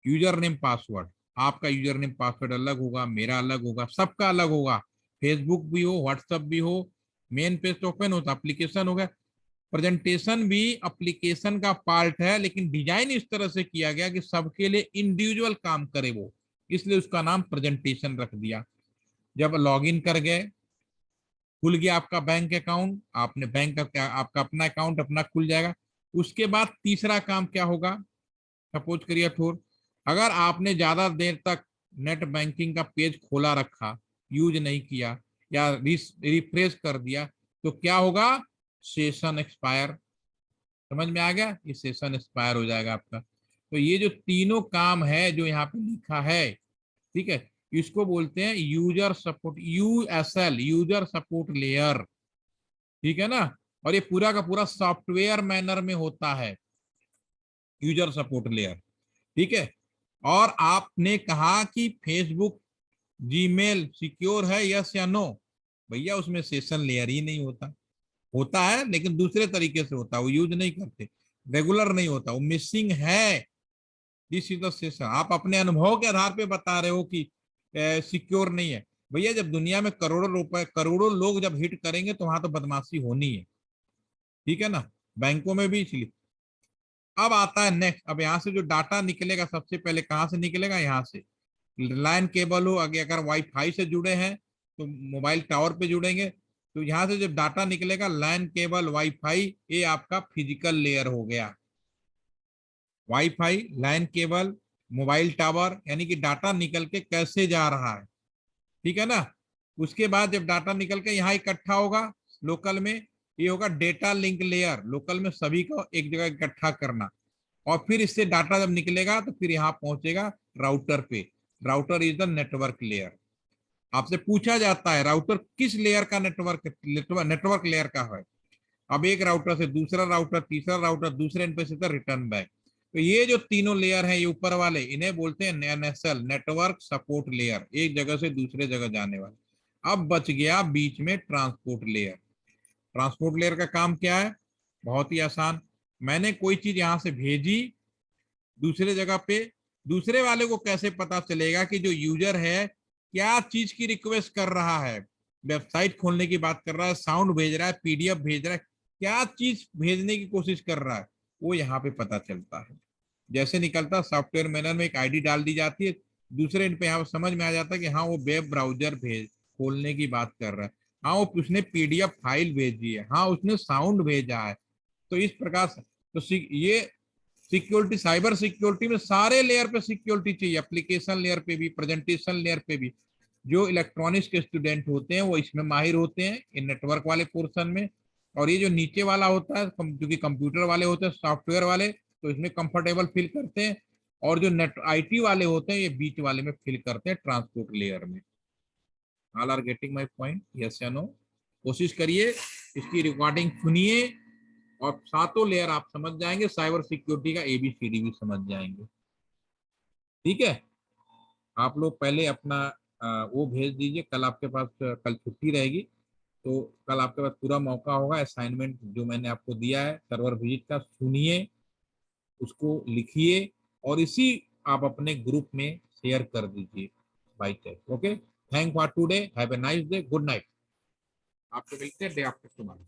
H: यूजर नेम पासवर्ड, आपका यूजर नेम पासवर्ड अलग होगा, मेरा अलग होगा, सबका अलग होगा। फेसबुक भी हो, व्हाट्सएप भी हो, मेन पेज तो ओपन होता, एप्लीकेशन हो गया। प्रेजेंटेशन भी एप्लीकेशन का पार्ट है, लेकिन डिजाइन इस तरह से किया गया कि सबके लिए इंडिविजुअल काम करे वो, इसलिए उसका नाम प्रेजेंटेशन रख दिया। जब लॉगिन कर गए, खुल गया आपका बैंक अकाउंट, आपने बैंक का आपका अपना अकाउंट अपना खुल जाएगा। उसके बाद तीसरा काम क्या होगा, सपोज करिए ठोर, अगर आपने ज्यादा देर तक नेट बैंकिंग का पेज खोला रखा, यूज नहीं किया या रिफ्रेश कर दिया, तो क्या होगा, सेशन एक्सपायर। समझ में आ गया, ये सेशन एक्सपायर हो जाएगा आपका। तो ये जो तीनों काम है जो यहाँ पे लिखा है, ठीक है, इसको बोलते हैं user support, USL, user support layer. ठीक है ना। और ये पूरा का पूरा सॉफ्टवेयर मैनर में होता है, यूजर सपोर्ट लेयर। ठीक है। और आपने कहा कि फेसबुक जीमेल सिक्योर है, यस या नो? भैया उसमें सेशन लेयर ही नहीं होता, होता है लेकिन दूसरे तरीके से होता है, वो यूज नहीं करते, रेगुलर नहीं होता, वो मिसिंग है। This is the session. आप अपने अनुभव के आधार पे बता रहे हो कि सिक्योर नहीं है। भैया जब दुनिया में करोड़ों रुपए, करोड़ों लोग जब हिट करेंगे तो वहां तो बदमाशी होनी है। ठीक है ना, बैंकों में भी। इसलिए अब आता है नेक्स्ट, अब यहाँ से जो डाटा निकलेगा सबसे पहले कहाँ से निकलेगा, यहाँ से लैन केबल हो, अगर वाईफाई से जुड़े हैं तो मोबाइल टावर पे जुड़ेंगे, तो यहाँ से जब डाटा निकलेगा लैन केबल वाईफाई, ये आपका फिजिकल लेयर हो गया। Wifi, LAN cable, mobile tower, यानी कि डाटा निकल के कैसे जा रहा है। ठीक है ना। उसके बाद जब डाटा निकल के यहाँ इकट्ठा होगा लोकल में, ये होगा डेटा लिंक लेयर, लोकल में सभी को एक जगह इकट्ठा करना। और फिर इससे डाटा जब निकलेगा तो फिर यहाँ पहुंचेगा राउटर पे। Router is the network layer. आपसे पूछा जाता है राउटर किस लेयर का नेटवर्क लेयर का है। अब एक राउटर से दूसरा राउटर, तीसरा राउटर, दूसरे एंड पे सीधा रिटर्न बैक। तो ये जो तीनों लेयर हैं, ये ऊपर वाले, इन्हें बोलते हैं एनएसएल, नेटवर्क सपोर्ट लेयर, एक जगह से दूसरे जगह जाने वाले। अब बच गया बीच में ट्रांसपोर्ट लेयर। ट्रांसपोर्ट लेयर का काम क्या है, बहुत ही आसान। मैंने कोई चीज यहां से भेजी दूसरे जगह पे, दूसरे वाले को कैसे पता चलेगा कि जो यूजर है क्या चीज की रिक्वेस्ट कर रहा है, वेबसाइट खोलने की बात कर रहा है, साउंड भेज रहा है, पीडीएफ भेज रहा है, क्या चीज भेजने की कोशिश कर रहा है, वो यहाँ पे पता चलता है। जैसे निकलता सॉफ्टवेयर मैनर में एक आईडी डाल दी जाती है, दूसरे एंड पे यहाँ समझ में आ जाता है कि हाँ वो वेब ब्राउजर खोलने की बात कर रहा है, हाँ वो उसने पीडीएफ फाइल भेजी है, हाँ उसने साउंड भेजा है। तो इस प्रकार से तो ये सिक्योरिटी, साइबर सिक्योरिटी में सारे लेयर पे सिक्योरिटी चाहिए, एप्लीकेशन लेयर पे भी, प्रेजेंटेशन लेयर पे भी। जो इलेक्ट्रॉनिक्स के स्टूडेंट होते हैं वो इसमें माहिर होते हैं, इन नेटवर्क वाले पोर्शन में। और ये जो नीचे वाला होता है, जो कि कंप्यूटर वाले होते हैं, सॉफ्टवेयर वाले, तो इसमें कंफर्टेबल फील करते हैं। और जो नेट आईटी वाले होते हैं, ये बीच वाले में फील करते हैं, ट्रांसपोर्ट लेयर में। All are getting my point, yes या नो? कोशिश करिए, इसकी रिकॉर्डिंग सुनिए और सातों लेयर आप समझ जाएंगे, साइबर सिक्योरिटी का एबीसीडी भी समझ जाएंगे। ठीक है। आप लोग पहले अपना वो भेज दीजिए, कल आपके पास, कल छुट्टी रहेगी तो कल आपके पास पूरा मौका होगा। असाइनमेंट जो मैंने आपको दिया है सर्वर विजिट का, सुनिए, उसको लिखिए और इसी आप अपने ग्रुप में शेयर कर दीजिए by text. Okay, thank for today, have a nice day, good night. आपको मिलते हैं डे आफ्टर टुमारो।